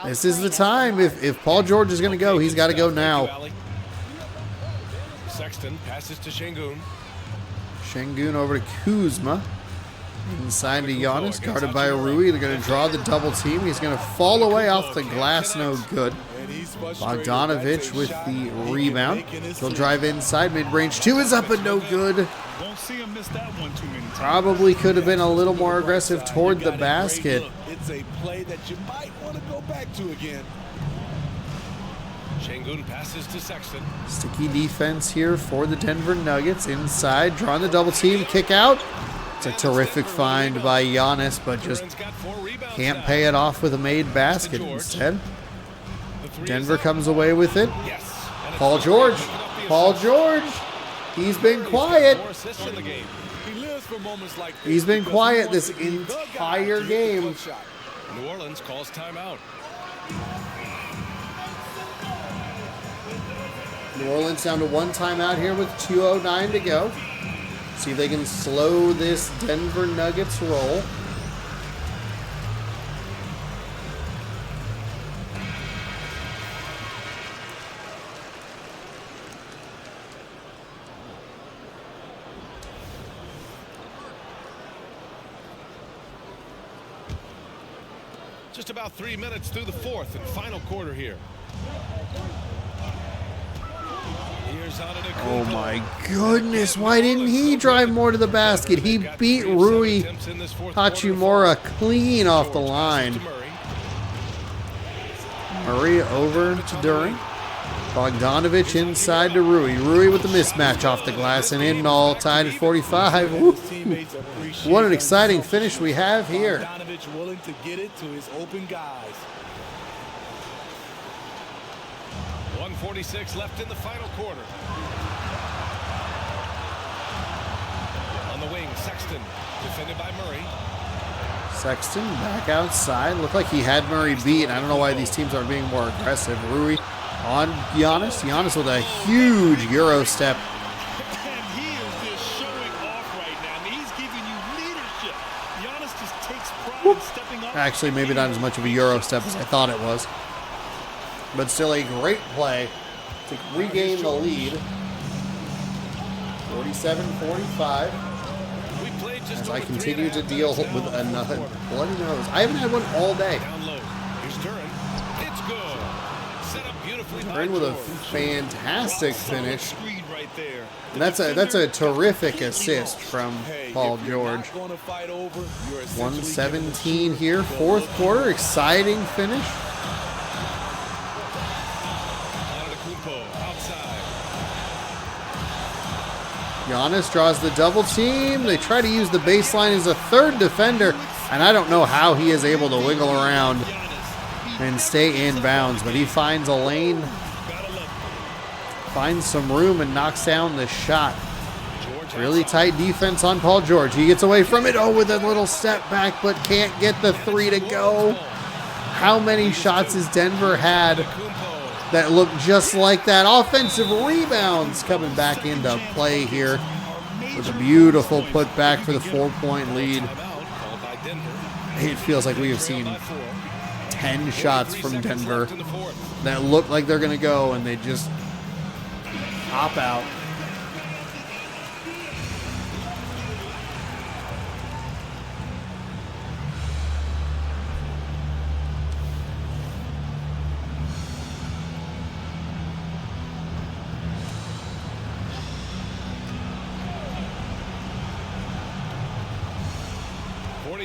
Speaker 1: This is the time. If Paul George is going to go, he's got to go now.
Speaker 2: Sexton passes to Şengün.
Speaker 1: Şengün over to Kuzma. Inside to Giannis, guarded by Rui. They're going to draw the double team. He's going to fall away off the glass. No good.
Speaker 4: And he's frustrated.
Speaker 1: Bogdanovich
Speaker 4: That's a
Speaker 1: with
Speaker 4: shot
Speaker 1: the
Speaker 4: he can
Speaker 1: rebound.
Speaker 4: make in his
Speaker 1: He'll
Speaker 4: sleep.
Speaker 1: drive inside. Mid-range two is up and no good.
Speaker 3: Won't see him miss that one too many times.
Speaker 1: Probably could have been a little more aggressive
Speaker 4: You
Speaker 1: toward the
Speaker 4: got a great
Speaker 1: basket.
Speaker 4: look. It's a play that you might want to go back to again.
Speaker 2: Şengün passes to Sexton.
Speaker 1: Sticky defense here for the Denver Nuggets. Inside, drawing the double team, kick out. It's a terrific find by Giannis, but just
Speaker 2: Duran's got 4 rebounds
Speaker 1: can't
Speaker 2: now.
Speaker 1: pay it off with a made basket instead. Denver comes away with it.
Speaker 2: Yes. And
Speaker 1: Paul
Speaker 2: it's
Speaker 1: George.
Speaker 2: picking up the
Speaker 1: Paul
Speaker 2: assist.
Speaker 1: George. He's been
Speaker 2: He's got
Speaker 1: quiet.
Speaker 2: 4 assists in the game.
Speaker 4: He lives for moments like this.
Speaker 1: He's been
Speaker 4: because
Speaker 1: quiet
Speaker 4: he wants
Speaker 1: this
Speaker 4: to be the guy
Speaker 1: entire
Speaker 4: to hit the
Speaker 1: game.
Speaker 4: clutch shot.
Speaker 2: New Orleans calls timeout.
Speaker 1: New Orleans down to one timeout here with 2:09 to go. See if they can slow this Denver Nuggets roll.
Speaker 2: Just about 3 minutes through the fourth and final quarter here. Here's Antetokounmpo.
Speaker 1: Oh my goodness, why didn't he drive more to the basket? He beat Rui Hachimura clean off the line. Murray over to Duran. Bogdanovich inside to Rui. Rui with the mismatch off the glass and in all, tied at 45. Woo. What an exciting finish we have here.
Speaker 4: Bogdanovich willing to get it to his open guys.
Speaker 2: 1:46 left in the final quarter. On the wing, Sexton, defended by Murray.
Speaker 1: Sexton back outside. Looked like he had Murray beat. I don't know why these teams aren't being more aggressive. Rui on Giannis. Giannis with a huge Euro step.
Speaker 3: And he is just showing off right now. I mean, he's giving you leadership. Giannis just takes pride in stepping up.
Speaker 1: Actually, maybe not as much of a Euro step as I thought it was. But still a great play to regain the lead. 47-45. As I continue to deal with another bloody nose. I haven't had one all day. Duran with a fantastic finish. And that's a terrific assist from Paul George. 117 here, fourth quarter, exciting finish. Giannis draws the double team. They try to use the baseline as a third defender, and I don't know how he is able to wiggle around and stay in bounds, but he finds a lane, finds some room, and knocks down the shot. Really tight defense on Paul George. He gets away from it. Oh, with a little step back, but can't get the three to go. How many shots has Denver had that look just like that? Offensive rebounds coming back into play here with a beautiful putback for the 4-point lead. It feels like we have seen 10 shots from Denver that look like they're going to go, and they just hop out.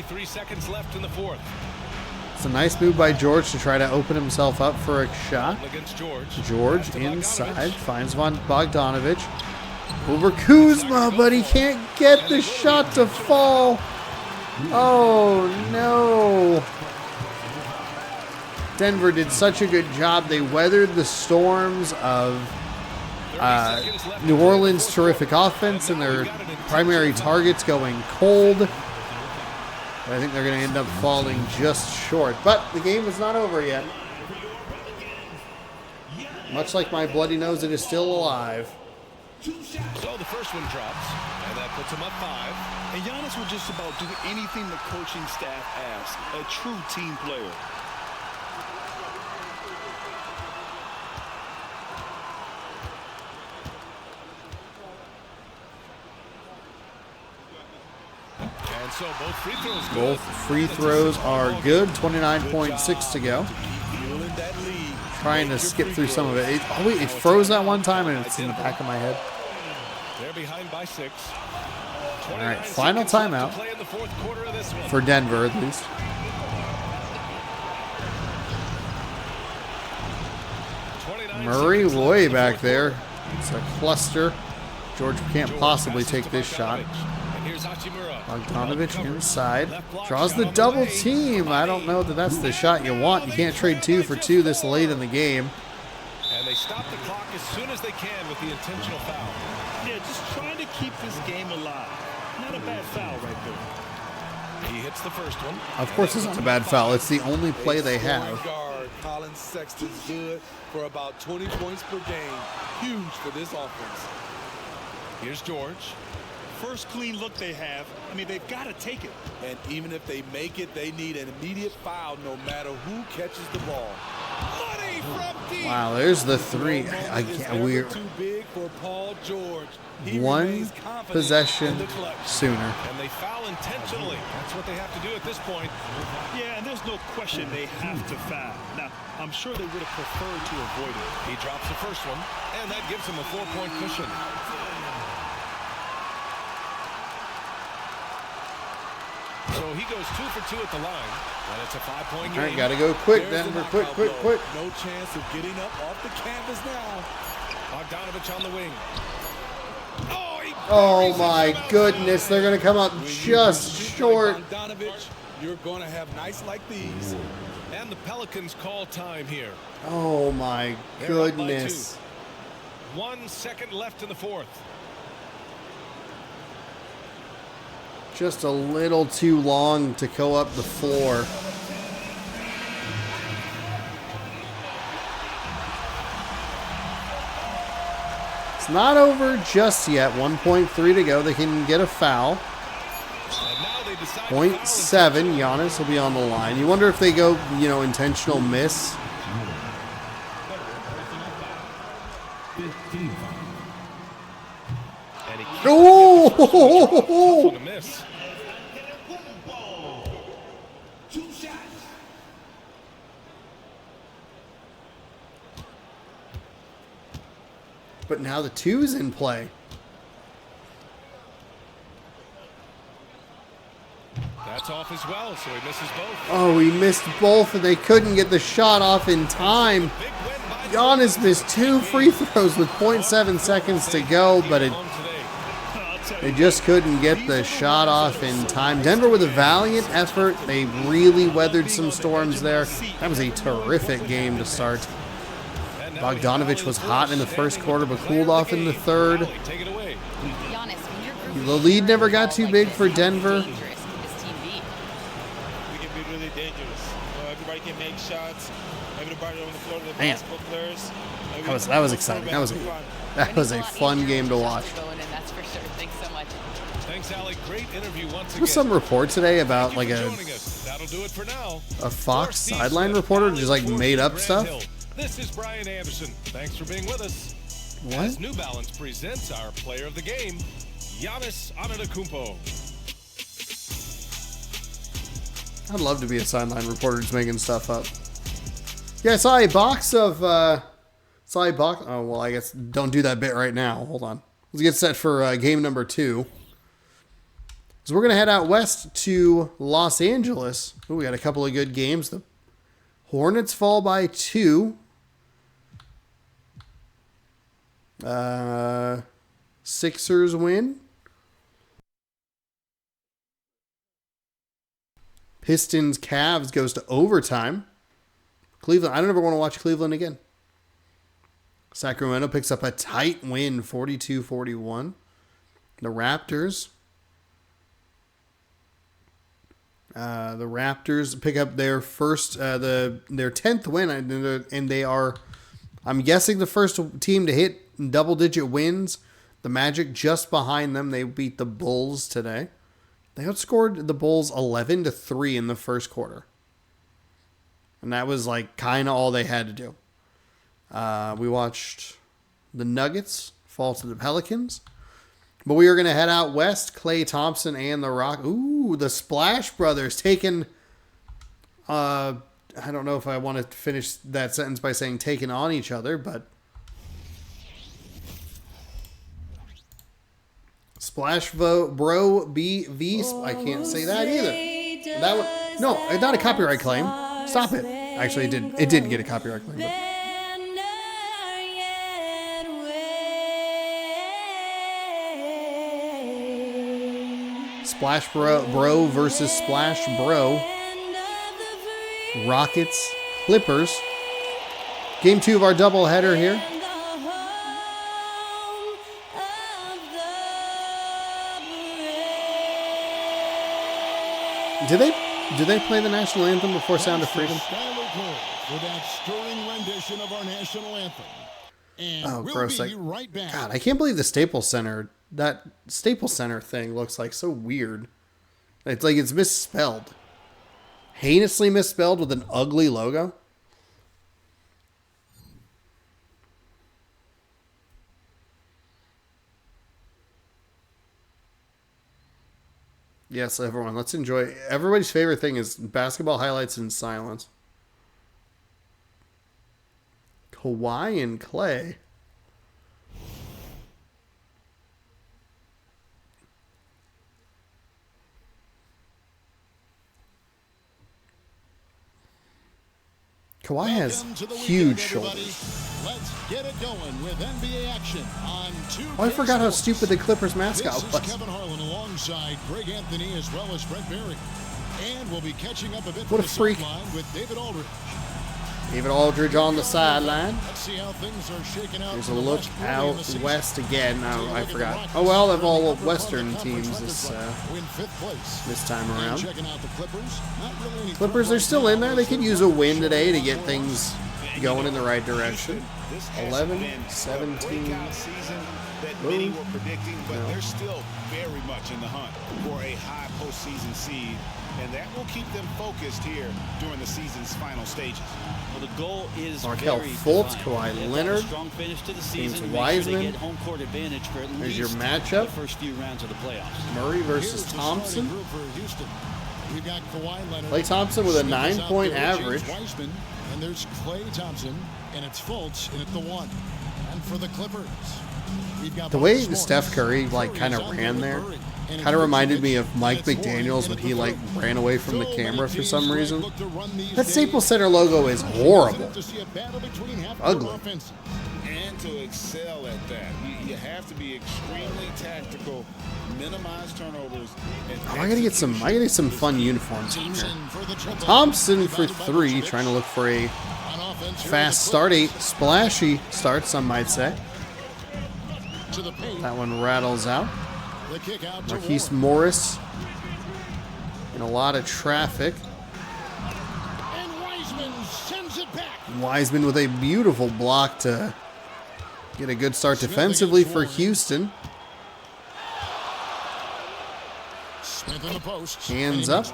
Speaker 2: Three seconds left in the fourth.
Speaker 1: It's a nice move by George to try to open himself up for a shot. George inside finds Bogdanovic. Over Kuzma, but he can't get the shot to fall. Oh no. Denver did such a good job. They weathered the storms of New Orleans' terrific offense and their primary targets going cold. I think they're going to end up falling just short. But the game is not over yet. Much like my bloody nose, it is still alive.
Speaker 2: So the first one drops, and that puts him up 5.
Speaker 3: And Giannis will just about do anything the coaching staff asks. A true team player.
Speaker 2: And so both free throws good.
Speaker 1: Both free throws are good. 29.6 to go. Trying to skip through some of it. It froze that one time, and it's in the back of my head.
Speaker 2: They're behind by 6.
Speaker 1: All right, final timeout for Denver, at least. Murray way back there. It's a cluster. George can't possibly take this shot. Bogdanovic inside. Draws the double team. I don't know that that's the shot you want. You can't trade 2 for 2 this late in the game.
Speaker 2: And they stop the clock as soon as they can with the intentional foul.
Speaker 3: Yeah, just trying to keep this game alive. Not a bad foul right there.
Speaker 2: He hits the first one.
Speaker 1: Of course it's not a bad foul. It's the only play they have.
Speaker 4: Colin Sexton's good for about 20 points per game. Huge for this offense.
Speaker 2: Here's George.
Speaker 3: First clean look they have. I mean, they've got to take it.
Speaker 4: And even if they make it, they need an immediate foul no matter who catches the ball.
Speaker 2: Money from deep.
Speaker 1: Wow, there's the 3. We're
Speaker 4: too big for Paul George. He
Speaker 1: one possession sooner.
Speaker 2: And they foul intentionally. That's what they have to do at this point.
Speaker 3: Yeah, and there's no question they have to foul. Now, I'm sure they would have preferred to avoid it.
Speaker 2: He drops the first one, and that gives him a 4-point cushion. So he goes 2 for 2 at the line, and it's a 5-point game.
Speaker 1: All right, got to go quick, Denver. Quick.
Speaker 4: No chance of getting up off the canvas now.
Speaker 2: Bogdanovic on the wing.
Speaker 1: Oh my goodness, they're going to come up just short.
Speaker 4: Bogdanovic, you're going to have nights like these.
Speaker 2: And the Pelicans call time here.
Speaker 1: Oh my goodness.
Speaker 2: 1 second left in the fourth.
Speaker 1: Just a little too long to go up the floor. It's not over just yet. 1.3 to go. They can get a foul. 0.7. Giannis will be on the line. You wonder if they go, intentional miss. Oh! But now the two's in play.
Speaker 2: That's off as well, so he misses both.
Speaker 1: Oh, he missed both, and they couldn't get the shot off in time. Giannis missed 2 free throws with 0.7 seconds to go, but they just couldn't get the shot off in time. Denver with a valiant effort. They really weathered some storms there. That was a terrific game to start. Bogdanovich was hot in the first quarter, but cooled off in the third. The lead never got too big for Denver.
Speaker 8: We can be really dangerous. Everybody can make shots. Everybody on the floor, the basketball players.
Speaker 1: That was exciting. That was a fun game to watch.
Speaker 7: That's for sure. Thanks so much.
Speaker 2: Thanks, Alec. Great interview once again.
Speaker 1: There was some report today about like
Speaker 2: That'll do it for now.
Speaker 1: a Fox sideline reporter just like made up stuff.
Speaker 2: This is Brian Anderson. Thanks for being with us.
Speaker 1: What?
Speaker 2: As New Balance presents our player of the game, Giannis Antetokounmpo.
Speaker 1: I'd love to be a sideline reporter just making stuff up. Yeah, I saw a box of oh well, I guess don't do that bit right now. Hold on. Let's get set for game number 2. So we're gonna head out west to Los Angeles. Ooh, we got a couple of good games. The Hornets fall by 2. Sixers win. Pistons Cavs goes to overtime. Cleveland, I don't ever want to watch Cleveland again. Sacramento picks up a tight win, 42-41. The Raptors pick up their first, their 10th win, and they are, I'm guessing, the first team to hit double-digit wins. The Magic just behind them. They beat the Bulls today. They outscored the Bulls 11-3 in the first quarter. And that was like kind of all they had to do. We watched the Nuggets fall to the Pelicans. But we are going to head out west. Klay Thompson and the Rock. Ooh, the Splash Brothers taking... I don't know if I want to finish that sentence by saying taking on each other, but... Splash Bro BV. I can't say that either. That one, no, it's not a copyright claim. Stop it. Actually, it did get a copyright claim. But. Splash Bro versus Splash Bro. Rockets, Clippers. Game 2 of our doubleheader here. Do they play the national anthem before Sound of Freedom?
Speaker 9: For that stirring rendition of our national anthem. And
Speaker 1: oh,
Speaker 9: we'll
Speaker 1: gross!
Speaker 9: Be right back.
Speaker 1: God, I can't believe the Staples Center. That Staples Center thing looks like so weird. It's like it's misspelled, heinously misspelled with an ugly logo. Yes, everyone, let's enjoy. Everybody's favorite thing is basketball highlights in silence. Kawhi and Klay. Kawhi has huge shoulders.
Speaker 9: Let's get it going with NBA action on 2K.
Speaker 1: Oh, I forgot how stupid the Clippers mascot was.
Speaker 9: This is Kevin Harlan alongside Greg Anthony as well as Brent Berry. And we'll be catching up a bit
Speaker 1: What
Speaker 9: from
Speaker 1: a freak.
Speaker 9: the sideline with David Aldridge.
Speaker 1: David Aldridge on the sideline.
Speaker 9: Let's see how things are shaking out.
Speaker 1: There's a look out west again. Oh, I forgot. Oh, well, they've all Western teams this time around.
Speaker 9: Checking out the Clippers. Not really any
Speaker 1: Clippers are still in there. They could use a win today to get things going in the right direction. 11, 17.
Speaker 3: Season that many were predicting, but they're still very much in the hunt for a high postseason seed, and that will keep them focused here during the season's final stages.
Speaker 10: Well, the goal is
Speaker 1: Markelle Fultz, Kawhi Leonard,
Speaker 10: strong finish to the
Speaker 1: James
Speaker 10: season.
Speaker 1: Wiseman.
Speaker 10: Get home court advantage for at
Speaker 1: There's your
Speaker 10: least
Speaker 1: matchup.
Speaker 10: the first few rounds of the playoffs.
Speaker 1: Murray versus
Speaker 9: Here's the
Speaker 1: Thompson.
Speaker 9: starting group for Houston. We've got Kawhi Leonard.
Speaker 1: Klay Thompson with a
Speaker 9: Smith is out
Speaker 1: 9-point
Speaker 9: there,
Speaker 1: average.
Speaker 9: James Wiseman, and there's Klay Thompson, and it's Fultz in at the 1. And for the Clippers, we've got
Speaker 1: The way Steph Curry kind of ran there kind of reminded me of Mike McDaniels when he ran away from the camera for some reason. That Staples Center logo is horrible. Ugly.
Speaker 3: And to excel at that, you have to be extremely tactical, minimize turnovers.
Speaker 1: I gotta get some fun uniforms in here. Thompson for 3, trying to look for a fast start. 8 splashy start, some might say. That one rattles out. Marquise Morris in a lot of traffic. Wiseman with a beautiful block to get a good start defensively for Houston. Hands up.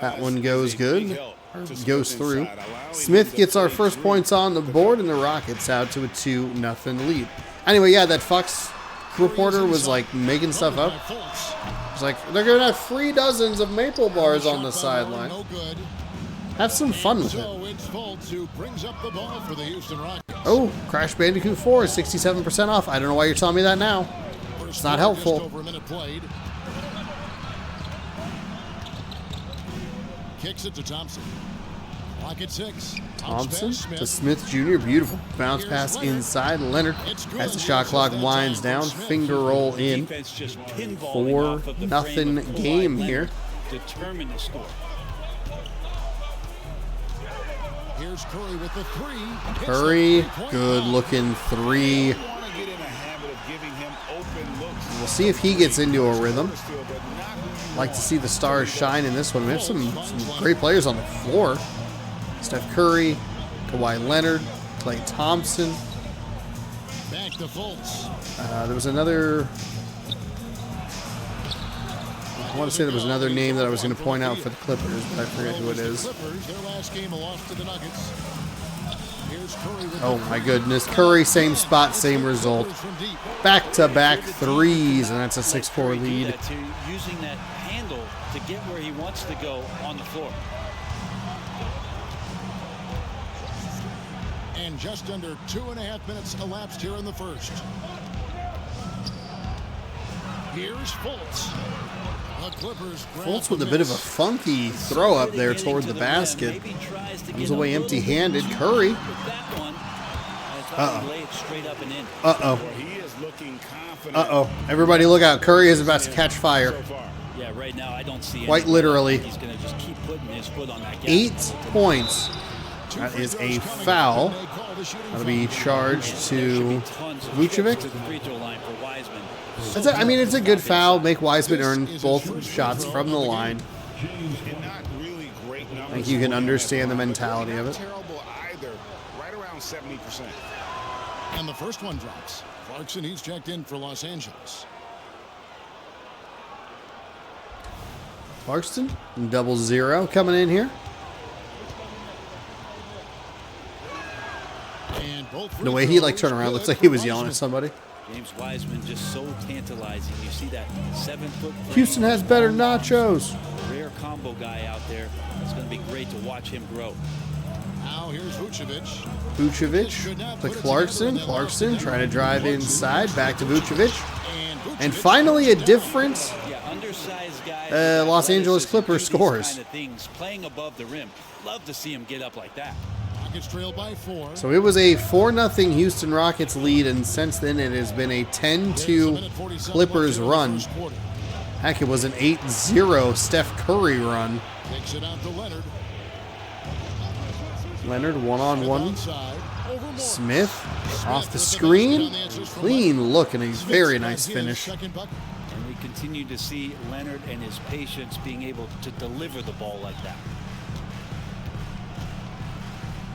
Speaker 1: That one goes good. Or goes through. Smith gets our first points on the board, and the Rockets out to a 2-0 lead. Anyway, yeah, that Fox reporter was making stuff up. It's they're gonna have 3 dozens of maple bars on the sideline. Have some fun with it. Oh, Crash Bandicoot 4 is 67% off. I don't know why you're telling me that now. It's not helpful.
Speaker 9: Kicks it to Thompson. Lock at 6.
Speaker 1: Thompson to Smith Jr. Beautiful bounce pass inside. Leonard as the shot clock winds down. Finger roll in. 4-0 game here.
Speaker 10: Determined to score.
Speaker 9: Here's Curry with the 3.
Speaker 1: Curry, good looking 3. We'll see if he gets into a rhythm. Like to see the stars shine in this one. We have some great players on the floor. Steph Curry, Kawhi Leonard, Klay Thompson.
Speaker 9: Back to Fultz.
Speaker 1: There was another. I want to say there was another name that I was going to point out for the Clippers, but I forget who it is. Oh my goodness. Curry, same spot, same result. Back-to-back threes, and that's a 6-4 lead.
Speaker 10: Using that handle to get where he wants to go on the floor.
Speaker 9: And just under 2.5 minutes elapsed here in the first. Here's Fultz.
Speaker 1: Fultz with a bit of a funky throw up there toward the basket. Comes away empty-handed. Curry. Uh-oh. Everybody look out. Curry is about to catch fire.
Speaker 10: Yeah, right now I don't see
Speaker 1: quite literally.
Speaker 10: He's going to just keep putting his foot on that gas.
Speaker 1: 8 points. That is a foul. That'll be charged to Vucevic. I mean, it's a good foul. Make Wiseman earn both shots from the line. I think you can understand the mentality of it.
Speaker 3: Right around 70%.
Speaker 9: And the first one drops. Clarkson, he's checked in for Los Angeles.
Speaker 1: Clarkson, 0-0 coming in here. The way he turned around, looks like he was yelling at somebody.
Speaker 10: James Wiseman just so tantalizing. You see that 7-foot.
Speaker 1: Houston has better nachos.
Speaker 10: Rare combo guy out there. It's going to be great to watch him grow.
Speaker 9: Now here's Vucevic.
Speaker 1: Vucevic to Clarkson. Clarkson trying to drive inside. Back to Vucevic. And finally a different Los Angeles Clippers scores.
Speaker 10: Playing above the rim. Love to see him get up like that.
Speaker 9: By 4.
Speaker 1: So it was a 4-0 Houston Rockets lead, and since then it has been a 10-2 Clippers run. Heck, it was an 8-0 Steph Curry run.
Speaker 9: Takes it out to Leonard.
Speaker 1: Leonard one-on-one. Smith off the screen. Clean look and a very nice finish.
Speaker 10: And we continue to see Leonard and his patience being able to deliver the ball like that.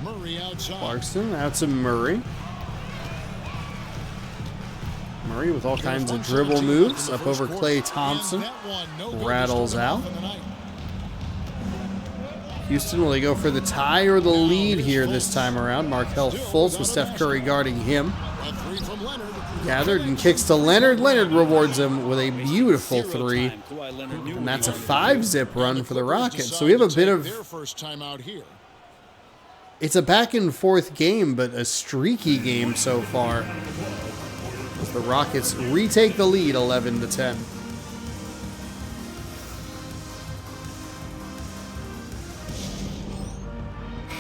Speaker 9: Murray outside.
Speaker 1: Clarkson out to Murray. Murray with all kinds of dribble moves up over Klay Thompson. Rattles out. Houston, will they go for the tie or the lead here this time around? Markelle Fultz with Steph Curry guarding him. Gathered and kicks to Leonard. Leonard rewards him with a beautiful three. And that's a 5-zip run for the Rockets. So we have a bit of... It's a back and forth game, but a streaky game so far. As the Rockets retake the lead 11-10.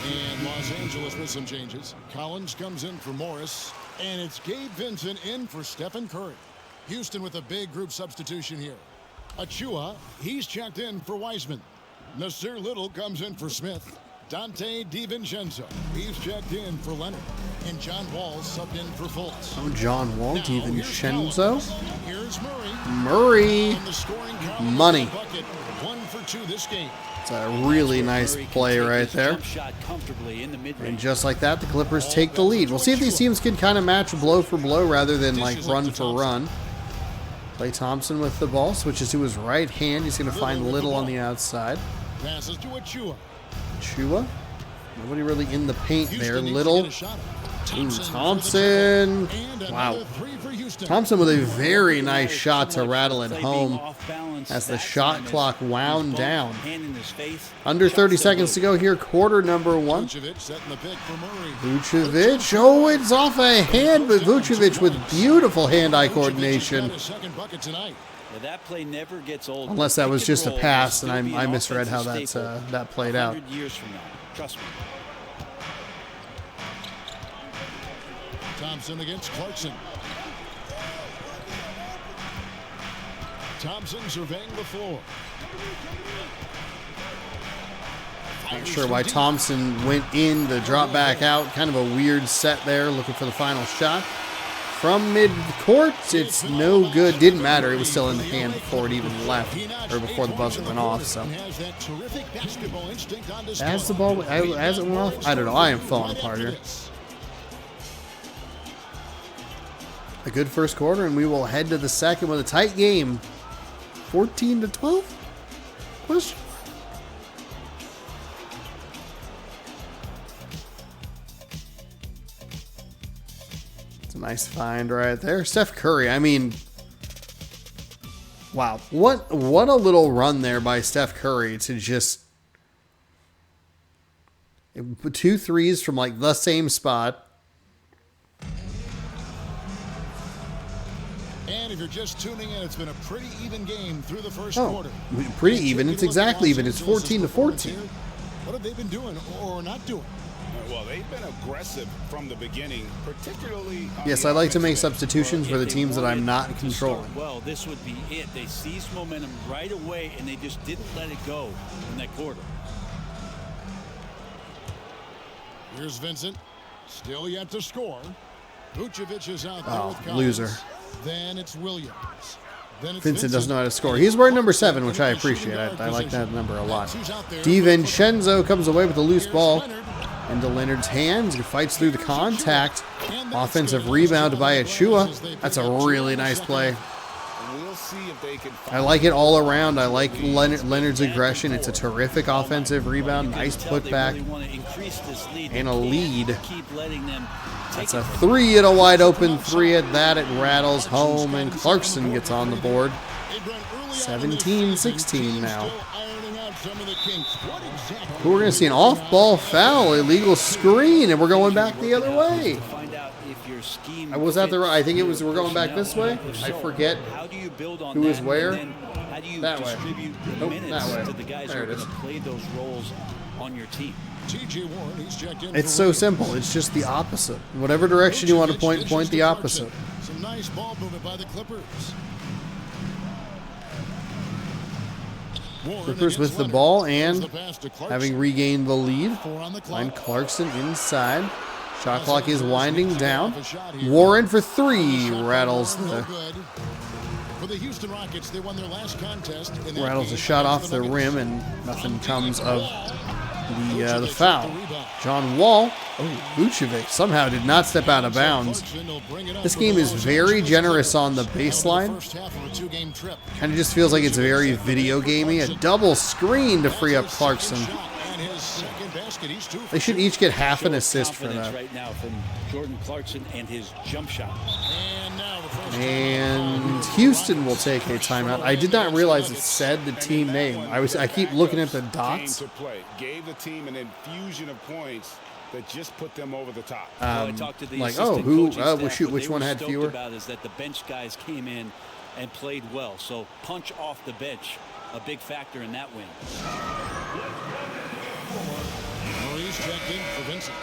Speaker 9: And Los Angeles with some changes. Collins comes in for Morris. And it's Gabe Vincent in for Stephen Curry. Houston with a big group substitution here. Achua, he's checked in for Wiseman. Nasir Little comes in for Smith. Dante DiVincenzo, he's checked in for Leonard. And John Wall subbed in for Fultz.
Speaker 1: Oh, John Wall, DiVincenzo.
Speaker 9: Here's Murray.
Speaker 1: Murray. Money.
Speaker 9: 1 for 2 this game.
Speaker 1: It's a really nice play right there. And just like that, the Clippers take the lead. We'll see if these teams can kind of match blow for blow rather than like run for run. Klay Thompson with the ball, switches to his right hand. He's going to find Little on the outside.
Speaker 9: Passes to Achua.
Speaker 1: Achua. Nobody really in the paint there. Little. Thompson. Wow. Thompson with a very nice shot to rattle it home as the shot clock wound down. Under 30 seconds to go here, quarter number 1. Vucevic. Oh, it's off a hand, but Vucevic with beautiful hand-eye coordination.
Speaker 10: That play never gets old.
Speaker 1: Unless that was just a pass and I misread how that played out.
Speaker 10: Years from now. Trust me.
Speaker 9: Thompson against Clarkson. Thompson surveying the floor.
Speaker 1: Not sure why Thompson went in to drop back out. Kind of a weird set there, looking for the final shot. From mid-court, it's no good. Didn't matter. It was still in the hand before it even left, or before the buzzer went off. So, as the ball, as it went off, I don't know. I am falling apart here. A good first quarter, and we will head to the second with a tight game. 14-12? Question? It's a nice find right there. Steph Curry, I mean, wow. What a little run there by Steph Curry to just 2 threes from like the same spot.
Speaker 9: And if you're just tuning in, it's been a pretty even game through the first quarter.
Speaker 1: Pretty even. It's exactly even. It's 14-14.
Speaker 9: What have they been doing or not doing?
Speaker 3: Well, they've been aggressive from the beginning, particularly.
Speaker 1: Yes, I like to make substitutions for the teams that I'm not controlling.
Speaker 10: Well, this would be it. They seized momentum right away, and they just didn't let it go in that quarter.
Speaker 9: Here's Vincent. Still yet to score. Vucevic is out there with Collins.
Speaker 1: Loser.
Speaker 9: Then it's Williams.
Speaker 1: Vincent doesn't know how to score. He's wearing number 7, which I appreciate. I like that number a lot. DiVincenzo comes away with the loose ball into Leonard's hands. He fights through the contact. Offensive rebound by Achua. That's a really nice play. I like it all around. I like Leonard's aggression. It's a terrific offensive rebound. Nice putback. And a lead. That's a 3 at a wide open 3 at that. It rattles home, and Clarkson gets on the board. 17-16 now. We're going to see an off-ball foul, illegal screen, and we're going back the other way. Was that the right? I think it was. We're going back this way. I forget who was where. That way. Nope, that way. There it is. It's so simple. It's just the opposite. Whatever direction you want to point the opposite.
Speaker 9: Some nice ball movement by the Clippers.
Speaker 1: Clippers with the ball and having regained the lead. Find Clarkson inside. Shot clock is winding down. Warren for three. Rattles the shot off the rim, and nothing comes of the foul. John Wall. Oh, Vucevic somehow did not step out of bounds. This game is very generous on the baseline. Kind of just feels like it's very video gamey. A double screen to free up Clarkson. They should each get half an assist for that.
Speaker 10: Right now from Jordan Clarkson and his jump shot.
Speaker 1: And Houston will take a timeout. I did not realize it said the team name. I keep looking at the dots.
Speaker 4: Gave the team an infusion of points that just put them over the top.
Speaker 1: Which one had fewer?
Speaker 10: About is that the bench guys came in and played well. So punch off the bench, a big factor in that win.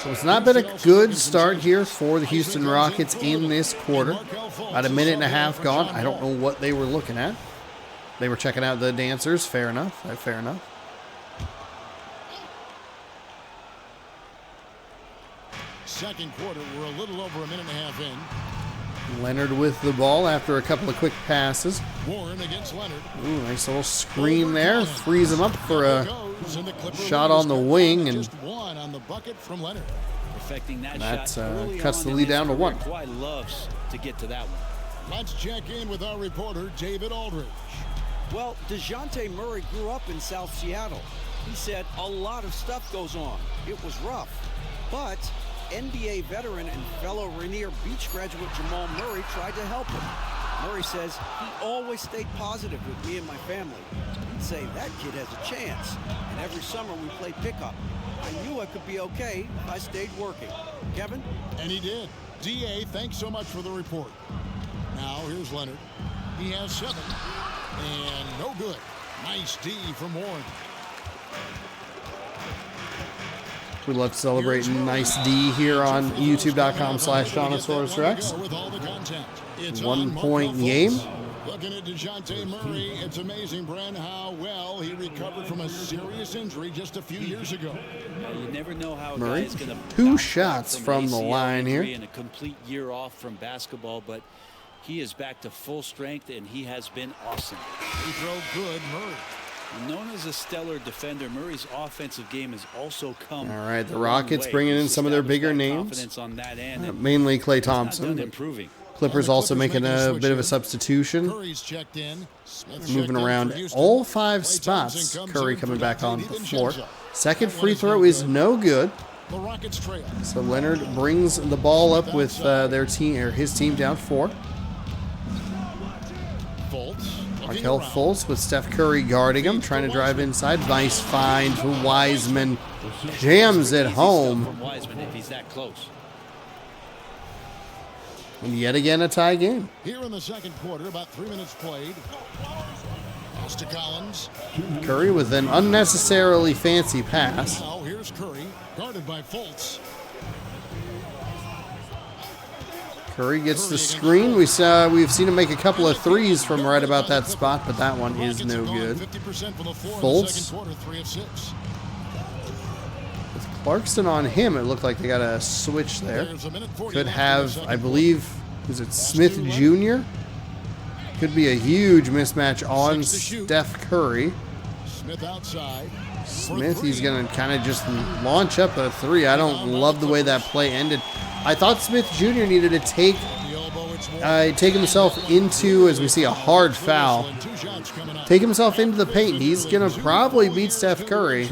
Speaker 1: So it's not been a good start here for the Houston Rockets in this quarter. About a minute and a half gone. I don't know what they were looking at. They were checking out the dancers. Fair enough. Fair enough.
Speaker 9: Second quarter, we're a little over a minute and a half in.
Speaker 1: Leonard with the ball after a couple of quick passes.
Speaker 9: Warren against Leonard.
Speaker 1: Ooh, nice little screen there. Frees him up for a shot on the wing, and
Speaker 9: one on the bucket from Leonard.
Speaker 10: Perfecting that
Speaker 1: shot cuts the lead down to one.
Speaker 10: Kawhi loves to get to that one.
Speaker 9: Let's check in with our reporter, David Aldridge.
Speaker 11: Well, DeJounte Murray grew up in South Seattle. He said a lot of stuff goes on. It was rough, but NBA veteran and fellow Rainier Beach graduate Jamal Murray tried to help him. Murray says he always stayed positive with me and my family. He'd say that kid has a chance. And every summer we played pickup. I knew I could be okay if I stayed working. Kevin?
Speaker 9: And he did. DA, thanks so much for the report. Now here's Leonard. He has 7. And no good. Nice D from Warren.
Speaker 1: We love to celebrate nice D here on youtube.com/ShaunosaurusRex. 1 point game.
Speaker 9: Looking at DeJounte Murray, it's amazing, Brent, how well he recovered from a serious injury just a few years ago.
Speaker 10: You never know how
Speaker 1: Murray,
Speaker 10: a guy's going to
Speaker 1: 2 shots from the line here.
Speaker 10: And a complete year off from basketball, but he is back to full strength, and he has been awesome.
Speaker 9: He throw good, Murray.
Speaker 10: Known as a stellar defender, Murray's offensive game has also come.
Speaker 1: All right, the Rockets bringing in some of their bigger names,
Speaker 10: on that end,
Speaker 1: mainly Klay Thompson.
Speaker 10: Improving.
Speaker 1: Clippers also making a bit of a substitution, moving around all 5 spots. Curry coming back on the floor. Second free throw is no good. So Leonard brings the ball up with his team down 4. Markelle Fultz with Steph Curry guarding him, trying to drive inside. Nice find for Wiseman. Jams it home.
Speaker 10: Wiseman if he's that close.
Speaker 1: And yet again, a tie game.
Speaker 9: Here in the second quarter, about 3 minutes played. Pass to Collins.
Speaker 1: Curry with an unnecessarily fancy pass.
Speaker 9: Now here's Curry, guarded by Fultz.
Speaker 1: Curry gets the screen. We've seen him make a couple of threes from right about that spot, but that one is no good. Fultz. With Clarkson on him, it looked like they got a switch there. Could have, I believe, was it Smith Jr.? Could be a huge mismatch on Steph Curry.
Speaker 9: Smith outside.
Speaker 1: Smith, he's going to kind of just launch up a 3. I don't love the way that play ended. I thought Smith Jr. needed to take himself into, as we see a hard foul, take himself into the paint. He's going to probably beat Steph Curry.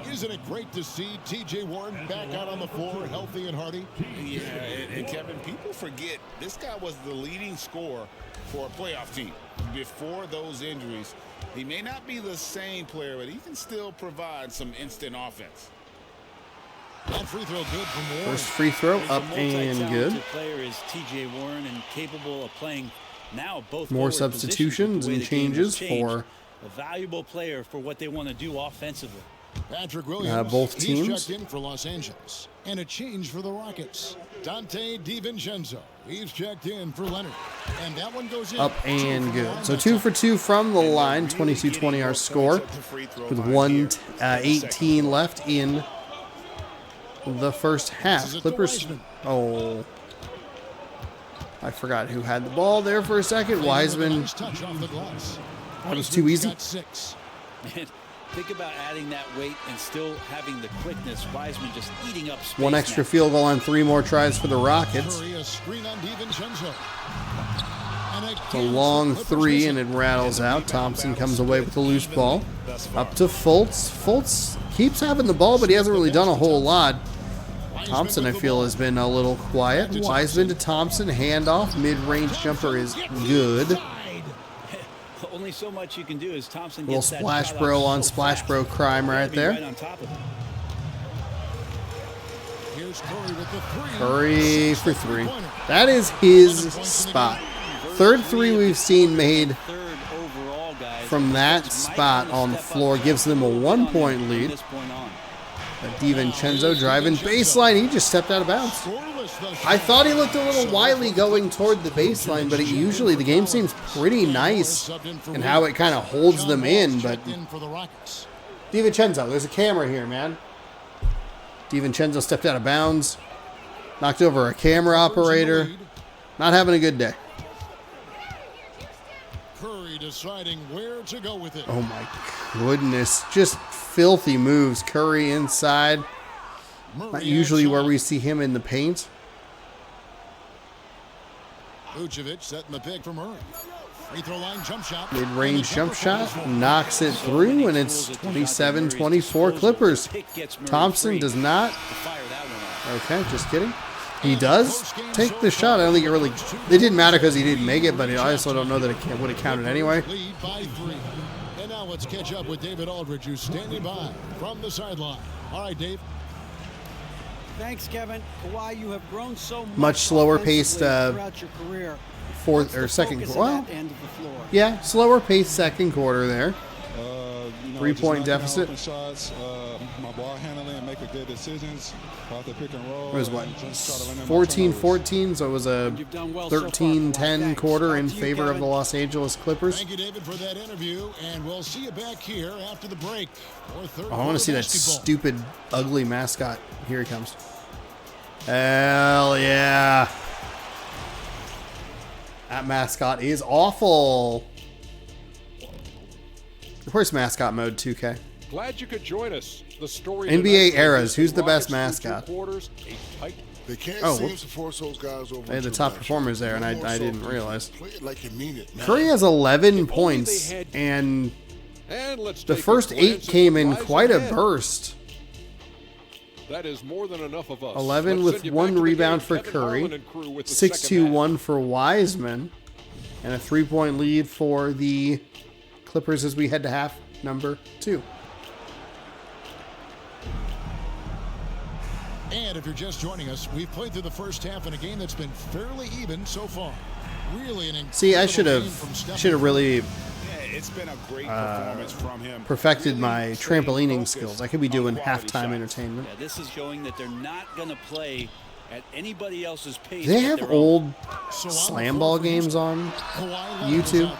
Speaker 9: Isn't it great to see T.J. Warren back out on the floor, healthy and hearty?
Speaker 4: Yeah, and Kevin, people forget this guy was the leading scorer for a playoff team before those injuries. He may not be the same player, but he can still provide some instant offense.
Speaker 9: That free throw good from Warren.
Speaker 1: First free throw up and good.
Speaker 10: Player is T.J. Warren and capable of playing now both.
Speaker 1: More substitutions and changes for
Speaker 10: a valuable player for what they want to do offensively.
Speaker 9: Patrick Williams,
Speaker 1: both
Speaker 9: he's
Speaker 1: teams.
Speaker 9: checked in for Los Angeles. And a change for the Rockets. Dante DiVincenzo, he's checked in for Leonard. And that one goes in.
Speaker 1: Up and good. So 2 for 2 from the line. 22-20 our score. With 1:18 left in the first half. Clippers. Oh. I forgot who had the ball there for a second. Wiseman. That was too easy.
Speaker 10: Man, think about adding that weight and still having the quickness. Wiseman just eating up space.
Speaker 1: 1 extra field goal on 3 more tries for the Rockets. It's a long 3 and it rattles out. Thompson comes away with the loose ball. Up to Fultz. Fultz keeps having the ball, but he hasn't really done a whole lot. Thompson, I feel, has been a little quiet. Wiseman to Thompson. Handoff. Mid-range jumper is good.
Speaker 10: Only so much you can do as Thompson
Speaker 1: Little
Speaker 10: gets that
Speaker 1: Splash
Speaker 10: shot
Speaker 1: Bro
Speaker 10: off
Speaker 1: on
Speaker 10: so
Speaker 1: Splash
Speaker 10: fast.
Speaker 1: Bro crime right there.
Speaker 10: Right on top of it.
Speaker 9: Here's Curry with the 3.
Speaker 1: Curry for 3. That is his spot. Third 3 we've seen made
Speaker 10: Third overall, guys.
Speaker 1: from that spot on the floor. Gives them a 1-point lead. DiVincenzo driving baseline. He just stepped out of bounds. I thought he looked a little wily going toward the baseline, but usually the game seems pretty nice in how it kind of holds them in. But DiVincenzo, there's a camera here, man. DiVincenzo stepped out of bounds, knocked over a camera operator. Not having a good day.
Speaker 9: Curry deciding where to go with it.
Speaker 1: Oh my goodness. Just filthy moves. Curry inside. Not usually where we see him in the paint.
Speaker 9: Vucevic setting the pick for Murray. Free throw line jump shot.
Speaker 1: Mid-range jump shot. Knocks it through, and it's 27-24 Clippers. Thompson does not. Okay, just kidding. He does take the shot. I don't think it really... It didn't matter because he didn't make it, but I also don't know that it would have counted anyway.
Speaker 9: Lead by 3. And now let's catch up with David Aldridge, who's standing by from the sideline. All right, Dave.
Speaker 11: Thanks, Kevin. Kawhi, you have grown so
Speaker 1: much slower paced
Speaker 11: throughout your career.
Speaker 1: Fourth or second quarter. Well,
Speaker 11: end of the floor.
Speaker 1: Yeah, slower paced second quarter there. 3-point deficit.
Speaker 12: Open shots, my ball handling, making good decisions. Off the pick and roll.
Speaker 1: It was what? 14-14, so it was a 13-10 quarter in favor of the Los Angeles Clippers.
Speaker 9: Thank you, David, for that interview, and we'll see you back here after the break.
Speaker 1: I want to see that stupid, ugly mascot. Here he comes. Hell yeah. That mascot is awful. Where's mascot mode 2K?
Speaker 5: Glad you could join us. The story
Speaker 1: NBA eras. Who's the best mascot?
Speaker 13: They can't
Speaker 1: whoops.
Speaker 13: to force those guys over.
Speaker 1: They had the top performers there, and I didn't realize.
Speaker 13: Play it like you mean it, man.
Speaker 1: Curry has 11 points, and the first 8 came in quite a burst.
Speaker 5: That is more than enough of us.
Speaker 1: 11 with 1 rebound for Curry, 6-2-1 for Wiseman, and a 3-point lead for the Clippers as we head to half number 2.
Speaker 9: And if you're just joining us, we've played through the first half in a game that's been fairly even so far. Really an
Speaker 1: See, I should have really
Speaker 4: it's been a great performance from him.
Speaker 1: perfected my trampolining skills. I could be doing halftime entertainment.
Speaker 10: Yeah, this is showing that they're not going to play at anybody else's pace.
Speaker 1: Do they have old slam ball games on YouTube?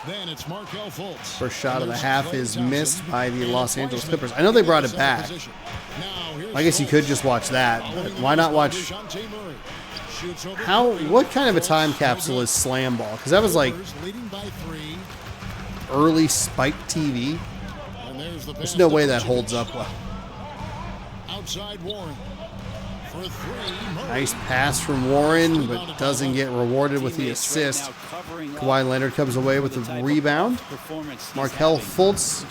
Speaker 9: Then it's Markelle Fultz.
Speaker 1: First shot of the half is missed by the Los Angeles Clippers. I know they brought it back. I guess you could just watch that. But why not watch... What kind of a time capsule is slam ball? Because that was like early Spike TV. There's no way that holds up well.
Speaker 9: Outside Warren.
Speaker 1: Nice pass from Warren, but doesn't get rewarded with the assist. Kawhi Leonard comes away with the rebound. Markelle Fultz,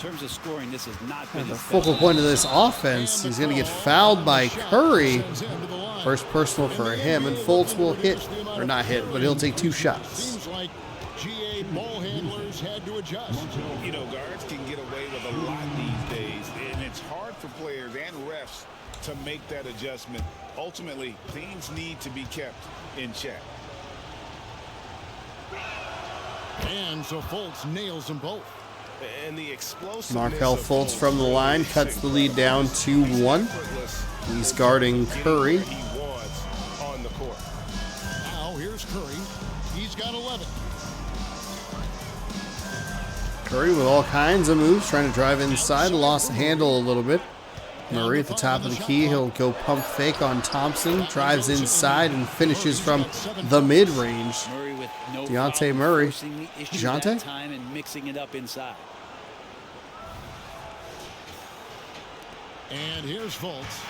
Speaker 1: the focal point of this offense. He's going to get fouled by Curry. First personal for him, and Fultz will hit, or not hit, but he'll take 2 shots.
Speaker 9: Seems like GA ball handlers had to adjust.
Speaker 4: You know, guards can get away with a lot these days, and it's hard for players and refs to make that adjustment. Ultimately, things need to be kept in check.
Speaker 9: And so Fultz nails them both.
Speaker 2: And the explosiveness
Speaker 1: Markelle
Speaker 2: of
Speaker 1: Fultz from the line cuts the lead down 2-1. He's guarding Curry.
Speaker 2: he wants on the court.
Speaker 9: Now here's Curry. He's got 11.
Speaker 1: Curry with all kinds of moves, trying to drive inside, lost the handle a little bit. Murray at the top of the key. He'll go pump fake on Thompson, drives inside and finishes from the mid-range. Dejounte Murray. Dejounte?
Speaker 10: Time and mixing it up inside.
Speaker 9: And here's Fultz.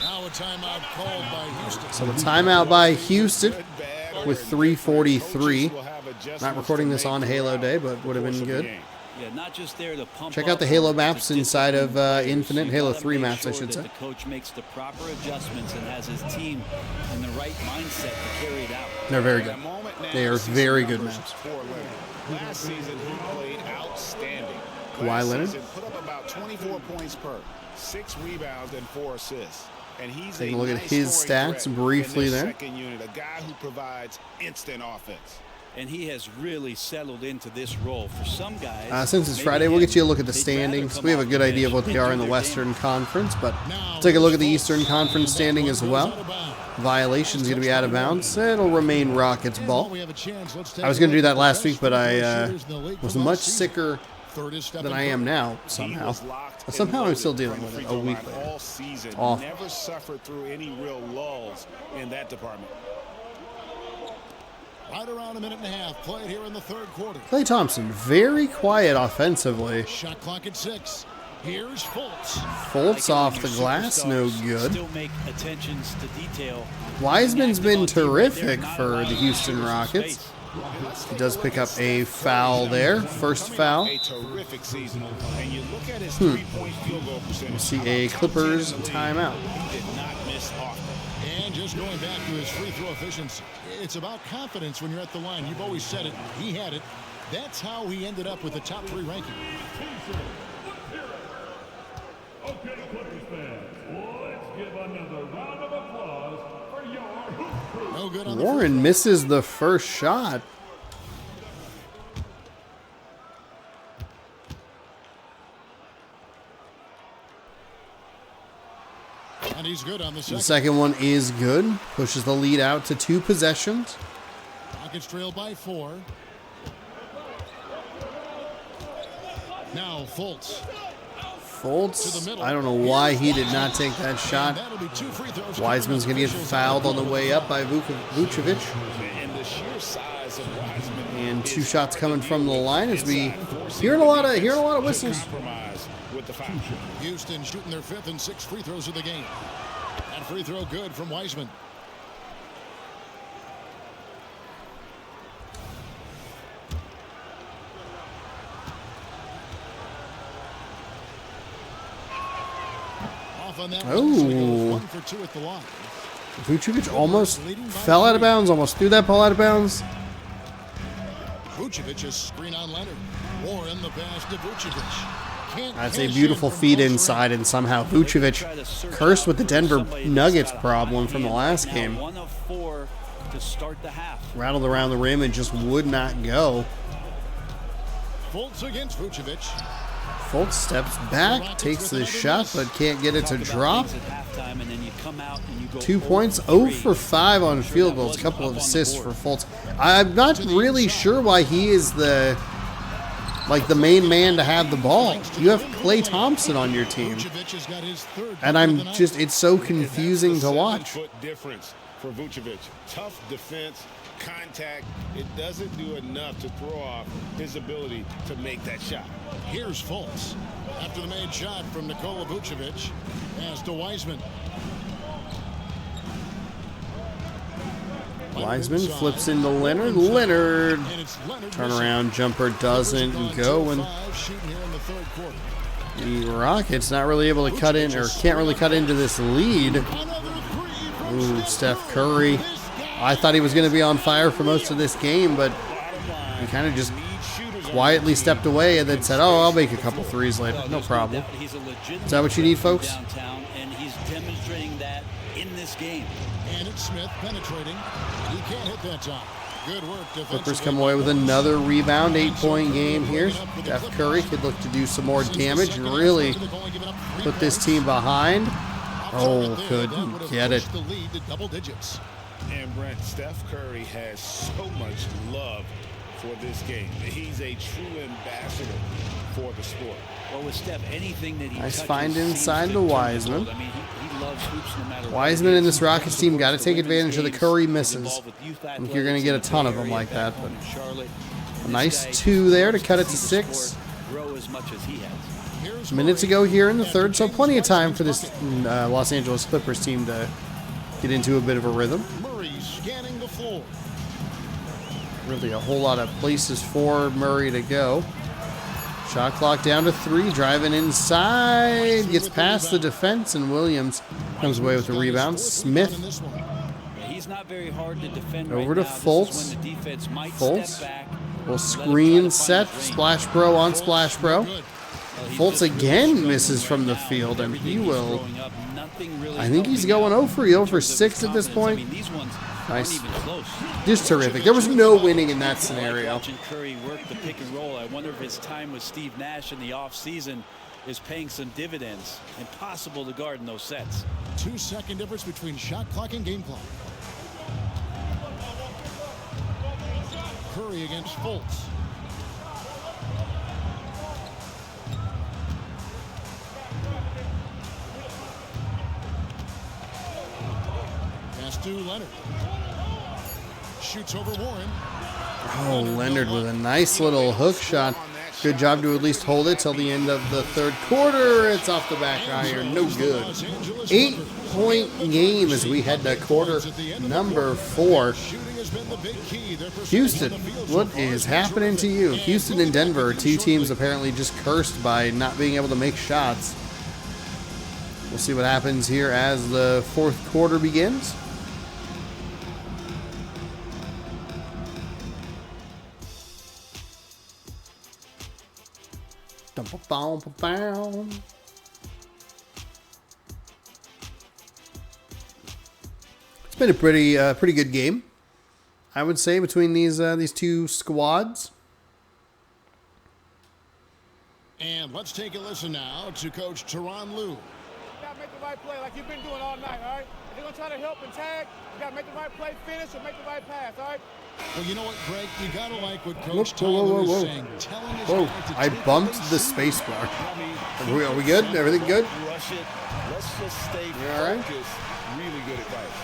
Speaker 9: Now a timeout called by Houston.
Speaker 1: So the timeout by Houston with 3:43. Not recording this on Halo Day, but would have been good.
Speaker 10: Yeah, not just there to pump
Speaker 1: Check out the Halo maps inside of Infinite, Halo 3 maps, I should say.
Speaker 10: The coach makes the proper adjustments and has his team in the right mindset to carry it out.
Speaker 1: They're very good. They are very good maps.
Speaker 4: Last season, he played outstanding.
Speaker 1: Kawhi Leonard.
Speaker 4: Put up about 24 points per, 6 rebounds and 4 assists. And he's
Speaker 1: taking a look at his stats briefly there.
Speaker 4: Second unit, a guy who provides instant offense.
Speaker 10: And he has really settled into this role. For some guys,
Speaker 1: since it's Friday, we'll get you a look at the standings. We have a good idea of what they are in the Western Conference, but we'll take a look at the Eastern Conference standing as well. Violation's going to be out of bounds. It'll remain Rockets ball. I was going to do that last week, but I was much sicker than I am now somehow. Somehow I'm still dealing with it a week later.
Speaker 4: All season, never suffered through any real lulls in that department.
Speaker 9: Right around a minute and a half played here in the third quarter.
Speaker 1: Klay Thompson, very quiet offensively.
Speaker 9: Shot clock at 6. Here's Fultz.
Speaker 1: Fultz off the glass, no good.
Speaker 10: Still make attentions to detail.
Speaker 1: Wiseman's been terrific for the Houston Rockets. He does pick up a foul there. First foul.
Speaker 4: A terrific season. And you look at his 3-point field goal percentage.
Speaker 1: We'll see a Clippers timeout.
Speaker 4: He did not miss often.
Speaker 9: And just going back to his free throw efficiency. It's about confidence when you're at the line. You've always said it. He had it. That's how he ended up with the top 3 ranking.
Speaker 14: Okay, Clippers fans, let's give another round of applause for your hoop crew.
Speaker 9: No good on
Speaker 1: Warren misses the first shot.
Speaker 9: And he's good on the second.
Speaker 1: The second one is good. Pushes the lead out to 2 possessions.
Speaker 9: Rockets trail by 4. Now Fultz.
Speaker 1: Fultz, I don't know why he did not take that shot. Wiseman's going to get fouled on the way up by Vucevic. And 2 shots coming from the line as we hearing a lot of whistles.
Speaker 9: Houston shooting their 5th and 6th free throws of the game. And free throw good from Wiseman.
Speaker 1: Oh, Vucevic almost fell out of bounds, almost threw that ball out of bounds.
Speaker 9: Vucevic is screen on Leonard. Warren the pass to Vucevic.
Speaker 1: That's a beautiful feed inside, and somehow Vucevic cursed with the Denver Nuggets problem from the last game.
Speaker 10: 1 of 4 to start the half.
Speaker 1: Rattled around the rim and just would not go.
Speaker 9: Fultz against Vucevic.
Speaker 1: Fultz steps back, takes the shot, but can't get it to drop. 2 points, 0 for 5 on field goals, a couple of assists for Fultz. I'm not really sure why he is the main man to have the ball. You have Klay Thompson on your team. And it's so confusing to watch.
Speaker 4: Difference for Vucevic. Tough defense, contact. It doesn't do enough to throw off his ability to make that shot.
Speaker 9: Here's Fultz. After the made shot from Nikola Vucevic. Pass to Wiseman.
Speaker 1: Wiseman flips into Leonard. Leonard turnaround jumper doesn't go, and the Rockets not really able to cut in, or can't really cut into this lead. Ooh, Steph Curry. I thought he was going to be on fire for most of this game, but he kind of just quietly stepped away and then said, "Oh, I'll make a couple threes later. No problem." Is that what you need, folks?
Speaker 10: And he's demonstrating that in this game.
Speaker 9: And it's Smith penetrating. He can't hit that time.
Speaker 1: Clippers come away with another rebound, 8-point game here. Steph Curry could look to do some more damage and really put this team behind. Oh, couldn't get it.
Speaker 4: And Brent, Steph Curry has so much love for this game. He's a true ambassador for the sport.
Speaker 10: Well, with Steph, anything that he
Speaker 1: nice
Speaker 10: touches
Speaker 1: find inside to Wiseman.
Speaker 10: I mean, he loves hoops no matter what.
Speaker 1: Wiseman in this Rockets team got to take advantage of the Curry misses. I think you're going to get a ton of them like that. But a nice 2 there to cut it to 6. Minutes ago here in the third, so plenty of time for this Los Angeles Clippers team to get into a bit of a rhythm. Really a whole lot of places for Murray to go. Shot clock down to 3, driving inside, gets past the defense, and Williams comes away with the rebound. Smith
Speaker 10: He's not very hard to defend
Speaker 1: over
Speaker 10: right
Speaker 1: to
Speaker 10: now.
Speaker 1: Fultz.
Speaker 10: Fultz
Speaker 1: Will screen set, Splash Bro on Splash Bro. Fultz again misses from the field, and he will. I think he's going 0 for 0 for 6 at this point. Nice. Just terrific. There was no winning in that scenario.
Speaker 10: Watching Curry work the pick and roll. I wonder if his time with Steve Nash in the offseason is paying some dividends. Impossible to guard in those sets.
Speaker 9: 2-second difference between shot clock and game clock. Curry against Fultz. Pass to Leonard. Shoots over Warren.
Speaker 1: Oh, Leonard with a nice little hook shot. Good job to at least hold it till the end of the third quarter. It's off the back iron. No good. 8-point game as we head to quarter number 4. Houston, what is happening to you? Houston and Denver are 2 teams apparently just cursed by not being able to make shots. We'll see what happens here as the fourth quarter begins. It's been a pretty good game, I would say, between these 2 squads.
Speaker 9: And let's take a listen now to Coach Tyronn Lue.
Speaker 15: You gotta make the right play like you've been doing all night, all right? If you're gonna try to help and tag, you gotta make the right play, finish, or make the right pass, all right?
Speaker 9: Well, you know what, Greg? You gotta like what Coach Tyronn Lue is saying.
Speaker 1: Whoa! I bumped the space bar. Are we good? Everything good?
Speaker 4: Rush it. Let's just stay focused. Really good advice.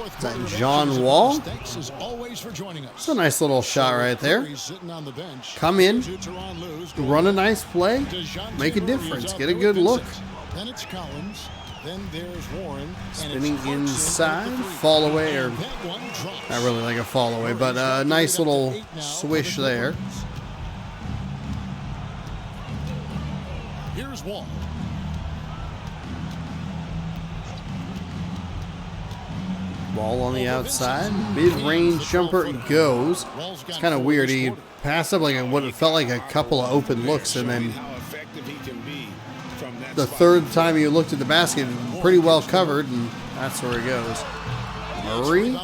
Speaker 1: Is that John Wall?
Speaker 9: Thanks as always for joining us.
Speaker 1: That's a nice little shot right there. Come in, run a nice play, make a difference, get a good look.
Speaker 9: Then it's Collins. Then there's Warren.
Speaker 1: Spinning inside, fall away, or not really like a fall away, but a nice little swish there.
Speaker 9: Here's Wall.
Speaker 1: Ball on the outside, mid-range jumper goes. It's kind of weird. He passed up like what it felt like a couple of open looks, and then the third time you looked at the basket, pretty well covered, and that's where it goes. Murray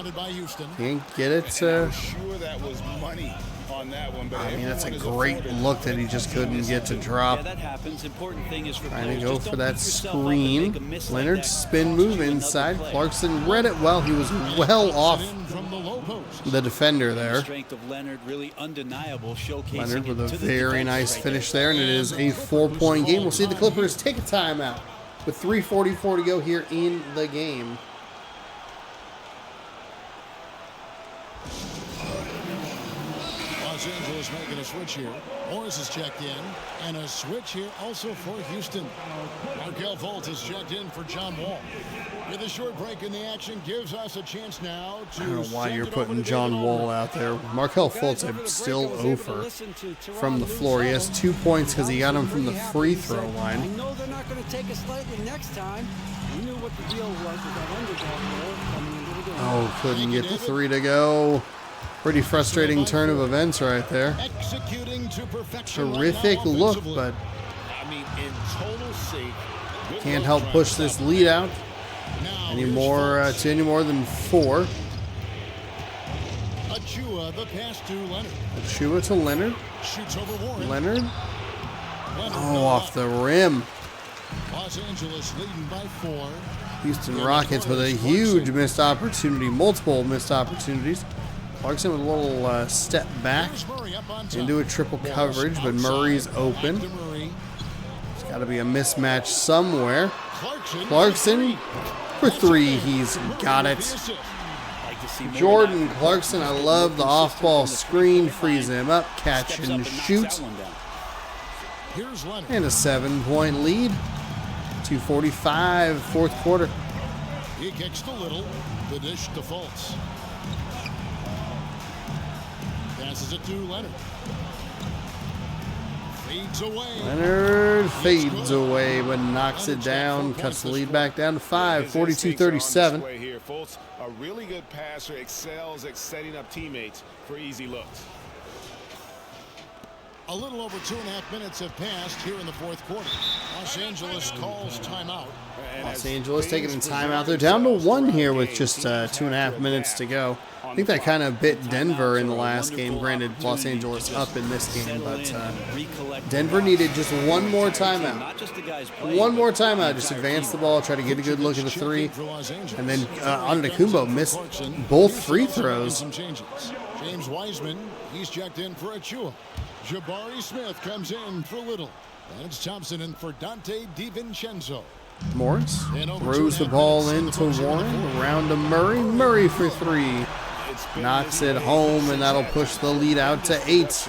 Speaker 1: can't get it.
Speaker 4: I'm sure that was money on that one, but
Speaker 1: I mean, that's a great look that he just couldn't get to drop.
Speaker 10: Yeah, that happens. Important thing is for
Speaker 1: trying to go for that screen. Leonard spin move inside. Clarkson read it well. He was well off the defender there.
Speaker 10: Strength of Leonard really undeniable, showcasing
Speaker 1: Leonard with a very nice finish there, and it is a 4-point game. We'll see the Clippers take a timeout with 3:44 to go here in the game.
Speaker 9: Los Angeles making a switch here. Morris has checked in, and a switch here also for Houston. Markelle Fultz has checked in for John Wall. With a short break in the action, gives us a chance now to.
Speaker 1: I don't know why you're putting John Wall out there. Markelle Fultz, I'm still over from the floor. He has 2 points because he got him from the free throw line.
Speaker 11: I know they're not going to take us lightly next time. We knew what the deal was with that underdog coming into the game.
Speaker 1: Oh, couldn't get the 3 to go. Pretty frustrating turn of events right there. Terrific look, but can't help push this lead out any more than 4.
Speaker 9: Achua, the pass to Leonard.
Speaker 1: Achua to Leonard.
Speaker 9: Shoots over Warren.
Speaker 1: Leonard. Oh, off the rim.
Speaker 9: Los Angeles leading by 4.
Speaker 1: Houston Rockets with a huge missed opportunity, multiple missed opportunities. Clarkson with a little step back into a triple coverage, but Murray's open. There's got to be a mismatch somewhere. Clarkson for 3, he's got it. Jordan Clarkson, I love the off-ball screen, frees him up, catch and shoot. And a 7-point lead. 2:45, fourth quarter.
Speaker 9: He kicks to Little. The dish to Fultz. Passes it to Leonard. Fades away.
Speaker 1: Leonard fades away, but knocks it down. Cuts the lead back down to 5, 42-37.
Speaker 4: A really good passer, excels at setting up teammates for easy looks.
Speaker 9: A little over 2.5 minutes have passed here in the fourth quarter. Los Angeles calls timeout.
Speaker 1: Los Angeles taking a timeout. They're down to 1 here with just 2.5 minutes to go. I think that kind of bit Denver in the last game. Granted, Los Angeles up in this game, but Denver needed just one more timeout. One more timeout. Just advance the ball, try to get a good look at the 3. And then Antetokounmpo missed both free throws.
Speaker 9: James Wiseman, he's checked in for Achua. Jabari Smith comes in for Little. And it's Thompson in for Dante DiVincenzo.
Speaker 1: Morris throws the ball into Warren. Around to Murray. Murray for 3. Knocks it home, and that'll push the lead out to 8.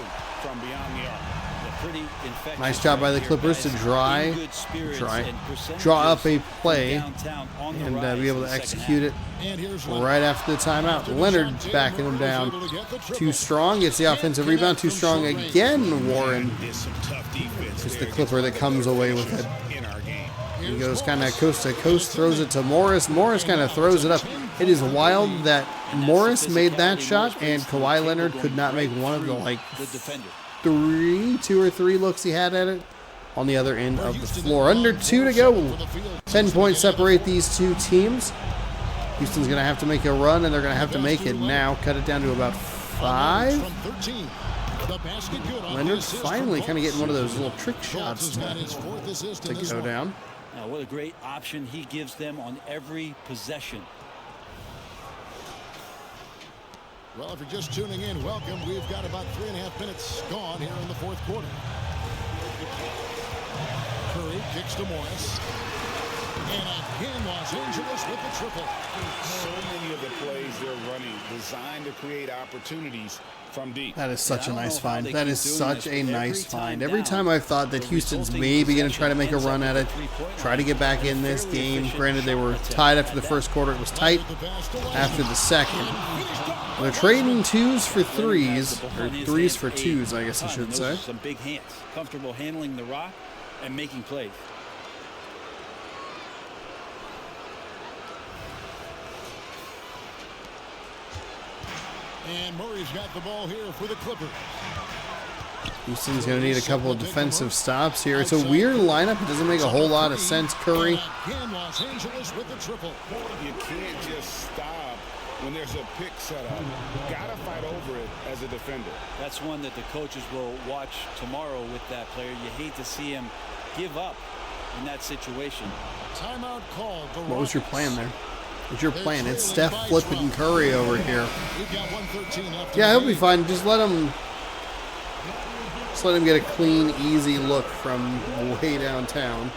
Speaker 1: Nice job by the Clippers to draw up a play and be able to execute it right after the timeout. Leonard backing him down. Too strong, gets the offensive rebound. Too strong again, Warren. It's the Clipper that comes away with it. He goes kind of coast to coast, throws it to Morris. Morris kind of throws it up. It is wild that Morris made that shot and Kawhi Leonard could not make one of the 2 or 3 looks he had at it on the other end of the floor. Under 2 to go. 10 points separate these two teams. Houston's going to have to make a run, and they're going to have to make it now. Cut it down to about 5. Leonard finally kind of getting one of those little trick shots to go down.
Speaker 10: Now, what a great option he gives them on every possession.
Speaker 9: Well, if you're just tuning in, welcome. We've got about 3.5 minutes gone here in the fourth quarter. Curry kicks to Morris. And again, Los Angeles with the triple.
Speaker 4: So many of the plays they're running designed to create opportunities from deep.
Speaker 1: That is such a nice find. That is such a nice find. Every time I've thought that Houston's maybe going to try to make a run at it, try to get back in this game. Granted, they were tied after the first quarter. It was tight after the second. They're trading 2s for 3s, or 3s for 2s, I guess I should say.
Speaker 10: Some big hands, comfortable handling the rock and making plays.
Speaker 9: And Murray's got the ball here for the Clippers.
Speaker 1: Houston's going to need a couple of defensive stops here. It's a weird lineup. It doesn't make a whole lot of sense. Curry.
Speaker 9: Again, Los Angeles with the triple.
Speaker 4: You can't just stop when there's a pick set up. Gotta fight over it as a defender.
Speaker 10: That's one that the coaches will watch tomorrow with that player. You hate to see him give up in that situation.
Speaker 9: Timeout called.
Speaker 1: What was your plan there? What's your plan? It's Steph flipping Curry over here. Yeah, he'll be fine. Just let him get a clean, easy look from way downtown.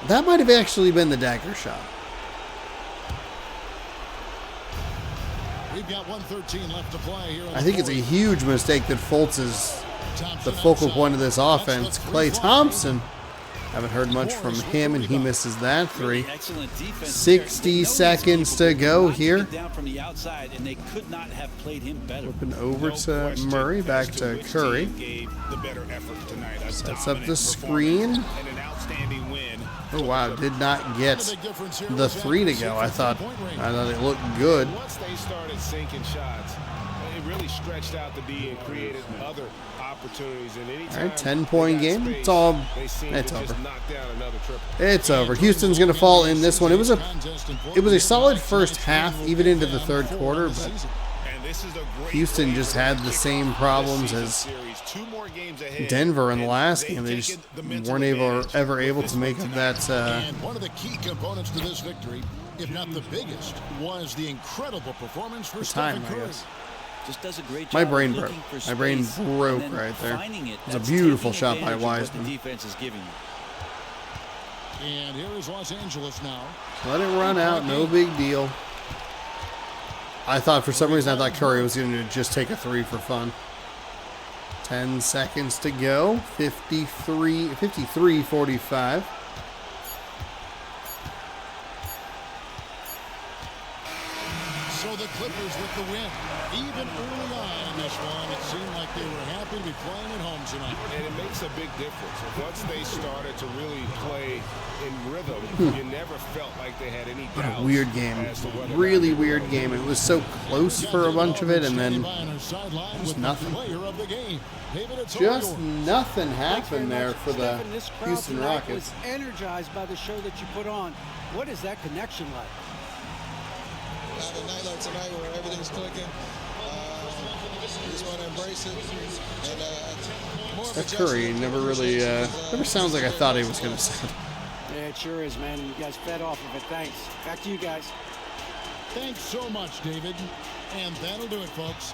Speaker 1: That might have actually been the dagger shot.
Speaker 9: We've got 1:13 left to play here.
Speaker 1: I think it's a huge mistake that Fultz is the focal point of this offense. Klay Thompson. Haven't heard much from him, and he misses that 3. 60 seconds to go here. Flipping over to Murray, back to Curry. Sets up the screen. Oh, wow, did not get the 3 to go. I thought it looked good.
Speaker 4: Once they started sinking shots,
Speaker 2: it really stretched out the D and created other opportunities. And any
Speaker 1: all right, 10-point game.
Speaker 2: Space,
Speaker 1: It's over. It's over. Houston's going to fall in this one. It was a solid first half, even into the third quarter, but Houston just had the same problems as Denver in the last game. They just weren't ever able to make up that.
Speaker 9: And one of the key components to this victory, if not the biggest, was the incredible performance for Stephen Curry.
Speaker 10: Just does a great job.
Speaker 1: My brain broke. My brain broke right there. It was a beautiful shot by Wiseman.
Speaker 10: The defense is giving you.
Speaker 9: And here is Los Angeles now.
Speaker 1: Let it run out. No big deal. I thought for some reason Curry was going to just take a three for fun. 10 seconds to go. 53-45.
Speaker 9: So the Clippers with the win. Even early on in this one, it seemed like they were happy to be playing at home tonight.
Speaker 2: And it makes a big difference. Once they started to really play in rhythm, you never felt like they had any doubts.
Speaker 1: What a weird game. Really weird game. It was so close for a bunch of it, and then just nothing. Just nothing happened there for the Houston Rockets.
Speaker 11: Was energized by the show that you put on. What is that connection like?
Speaker 16: A night like tonight where everything's clicking. Just want to embrace it. And,
Speaker 1: Steph Curry never really, never sounds like I thought he was going to sound.
Speaker 11: Yeah, it sure is, man. You guys fed off of it. Thanks. Back to you guys.
Speaker 9: Thanks so much, David. And that'll do it, folks.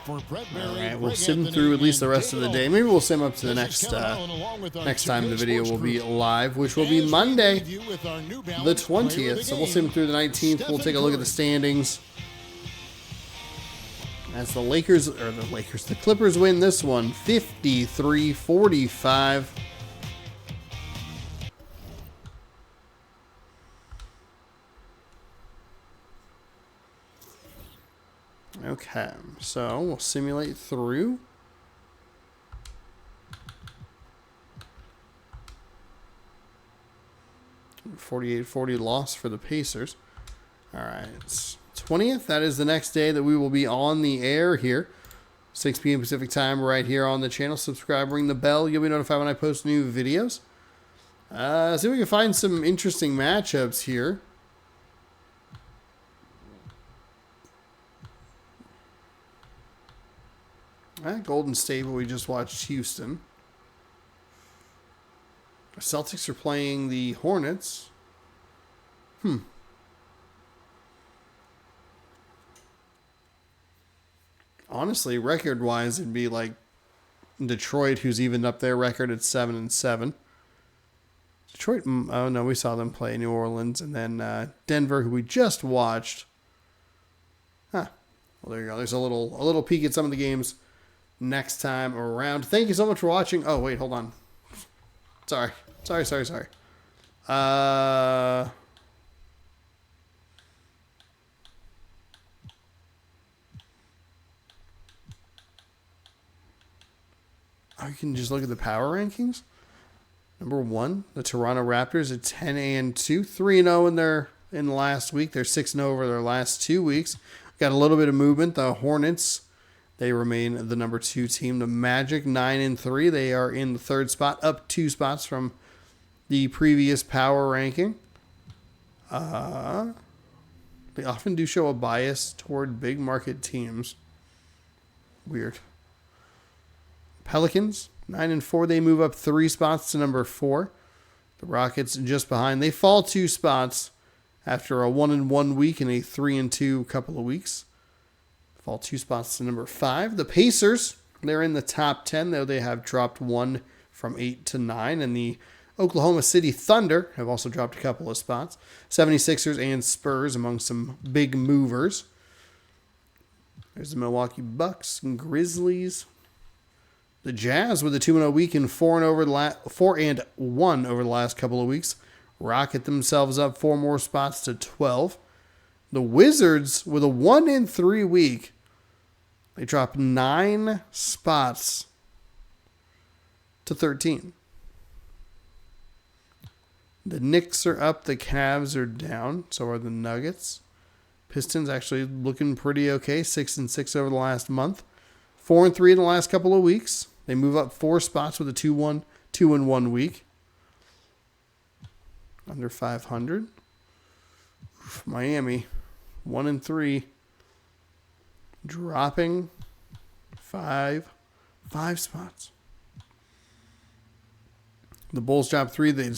Speaker 9: For Brett Berry,
Speaker 1: all right, we'll sim through at least the rest of the day. Maybe we'll sim up to the next time the video will be live, which will be Monday, the 20th. So we'll sim through the 19th. We'll take a look at the standings. As the Clippers win this one, 53-45. Okay, so we'll simulate through. A 48-40 loss for the Pacers. All right, 20th, that is the next day that we will be on the air here. 6 p.m. Pacific time right here on the channel. Subscribe, ring the bell. You'll be notified when I post new videos. See if we can find some interesting matchups here. Golden State, but we just watched Houston. The Celtics are playing the Hornets. Honestly, record-wise, it'd be like Detroit, who's evened up their record at 7-7. Detroit, oh no, we saw them play New Orleans, and then Denver, who we just watched. Well, there you go. There's a little peek at some of the games next time around. Thank you so much for watching. Oh, wait, hold on. Sorry. You can just look at the power rankings. Number 1, the Toronto Raptors at 10-2, 3-0 in the last week. They're 6-0 over their last 2 weeks. Got a little bit of movement. The Hornets, they remain the number 2 team. The Magic, 9-3. They are in the 3rd spot, up 2 spots from the previous power ranking. They often do show a bias toward big market teams. Weird. Pelicans, 9-4. They move up 3 spots to number 4. The Rockets just behind. They fall 2 spots after a 1-1 week and a 3-2 couple of weeks. Fall 2 spots to number 5. The Pacers, they're in the top 10, though they have dropped 1 from 8 to 9. And the Oklahoma City Thunder have also dropped a couple of spots. 76ers and Spurs among some big movers. There's the Milwaukee Bucks and Grizzlies. The Jazz with a 2-0 week and 4-1 over the last couple of weeks. Rocket themselves up 4 more spots to 12. The Wizards with a 1-3 week. They drop 9 spots to 13. The Knicks are up. The Cavs are down. So are the Nuggets. Pistons actually looking pretty okay. 6-6 over the last month. 4-3 in the last couple of weeks. They move up 4 spots with a 2-1 week. Under 500. Miami, 1-3. Dropping 5 spots. The Bulls drop 3. The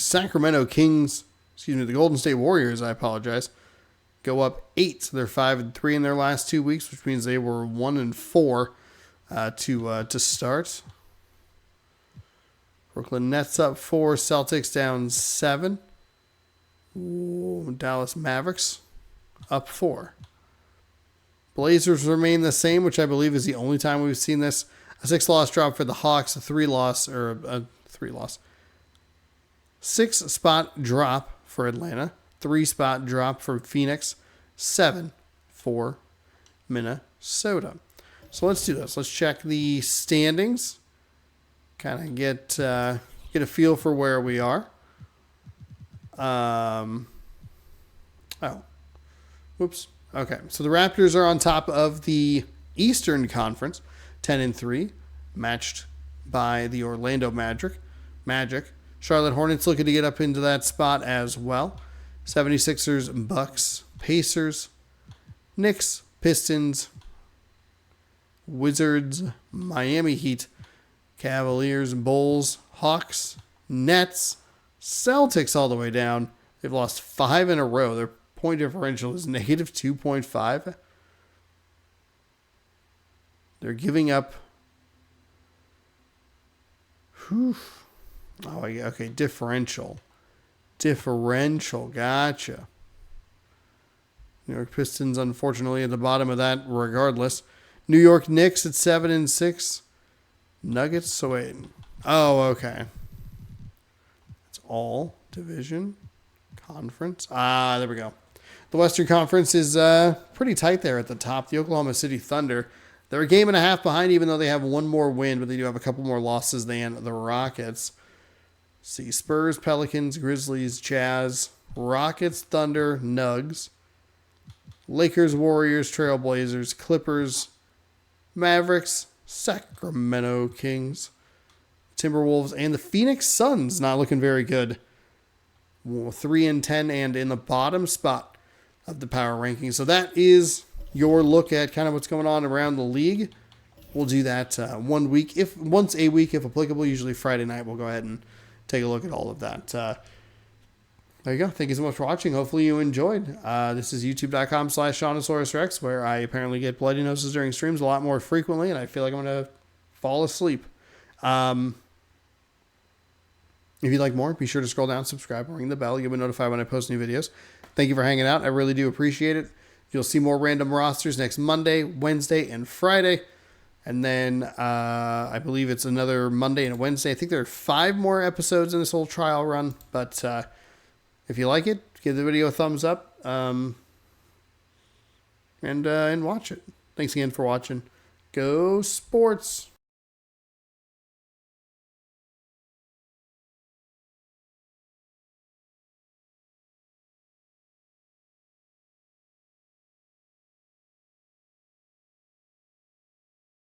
Speaker 1: the Golden State Warriors, I apologize, go up 8. So they're 5-3 in their last 2 weeks, which means they were 1-4 to start. Brooklyn Nets up 4. Celtics down 7. Ooh, Dallas Mavericks up 4. Blazers remain the same, which I believe is the only time we've seen this. A 6-loss drop for the Hawks, a 6-spot drop for Atlanta, 3-spot drop for Phoenix, 7 for Minnesota. So let's do this. Let's check the standings. Kind of get a feel for where we are. Whoops. Okay, so the Raptors are on top of the Eastern Conference, 10-3, matched by the Orlando Magic. Charlotte Hornets looking to get up into that spot as well. 76ers, Bucks, Pacers, Knicks, Pistons, Wizards, Miami Heat, Cavaliers, Bulls, Hawks, Nets, Celtics all the way down. They've lost 5 in a row. Their point differential is negative 2.5. They're giving up. Oh, okay. Differential. Gotcha. New York Pistons, unfortunately, at the bottom of that regardless. New York Knicks at 7-6. Nuggets, so wait. Oh, okay. It's all division conference. There we go. The Western Conference is pretty tight there at the top. The Oklahoma City Thunder, they're a game and a half behind, even though they have one more win, but they do have a couple more losses than the Rockets. See, Spurs, Pelicans, Grizzlies, Jazz, Rockets, Thunder, Nugs, Lakers, Warriors, Trailblazers, Clippers, Mavericks, Sacramento Kings, Timberwolves, and the Phoenix Suns not looking very good. 3-10 and in the bottom spot of the power rankings. So that is your look at kind of what's going on around the league. We'll do that once a week if applicable. Usually Friday night we'll go ahead and take a look at all of that. There you go. Thank you so much for watching. Hopefully you enjoyed. This is youtube.com/SeanOsaurusRex, where I apparently get bloody noses during streams a lot more frequently, and I feel like I'm going to fall asleep. If you'd like more, be sure to scroll down, subscribe, and ring the bell. You'll be notified when I post new videos. Thank you for hanging out. I really do appreciate it. You'll see more random rosters next Monday, Wednesday, and Friday. And then I believe it's another Monday and a Wednesday. I think there are 5 more episodes in this whole trial run. But if you like it, give the video a thumbs up and watch it. Thanks again for watching. Go Sports!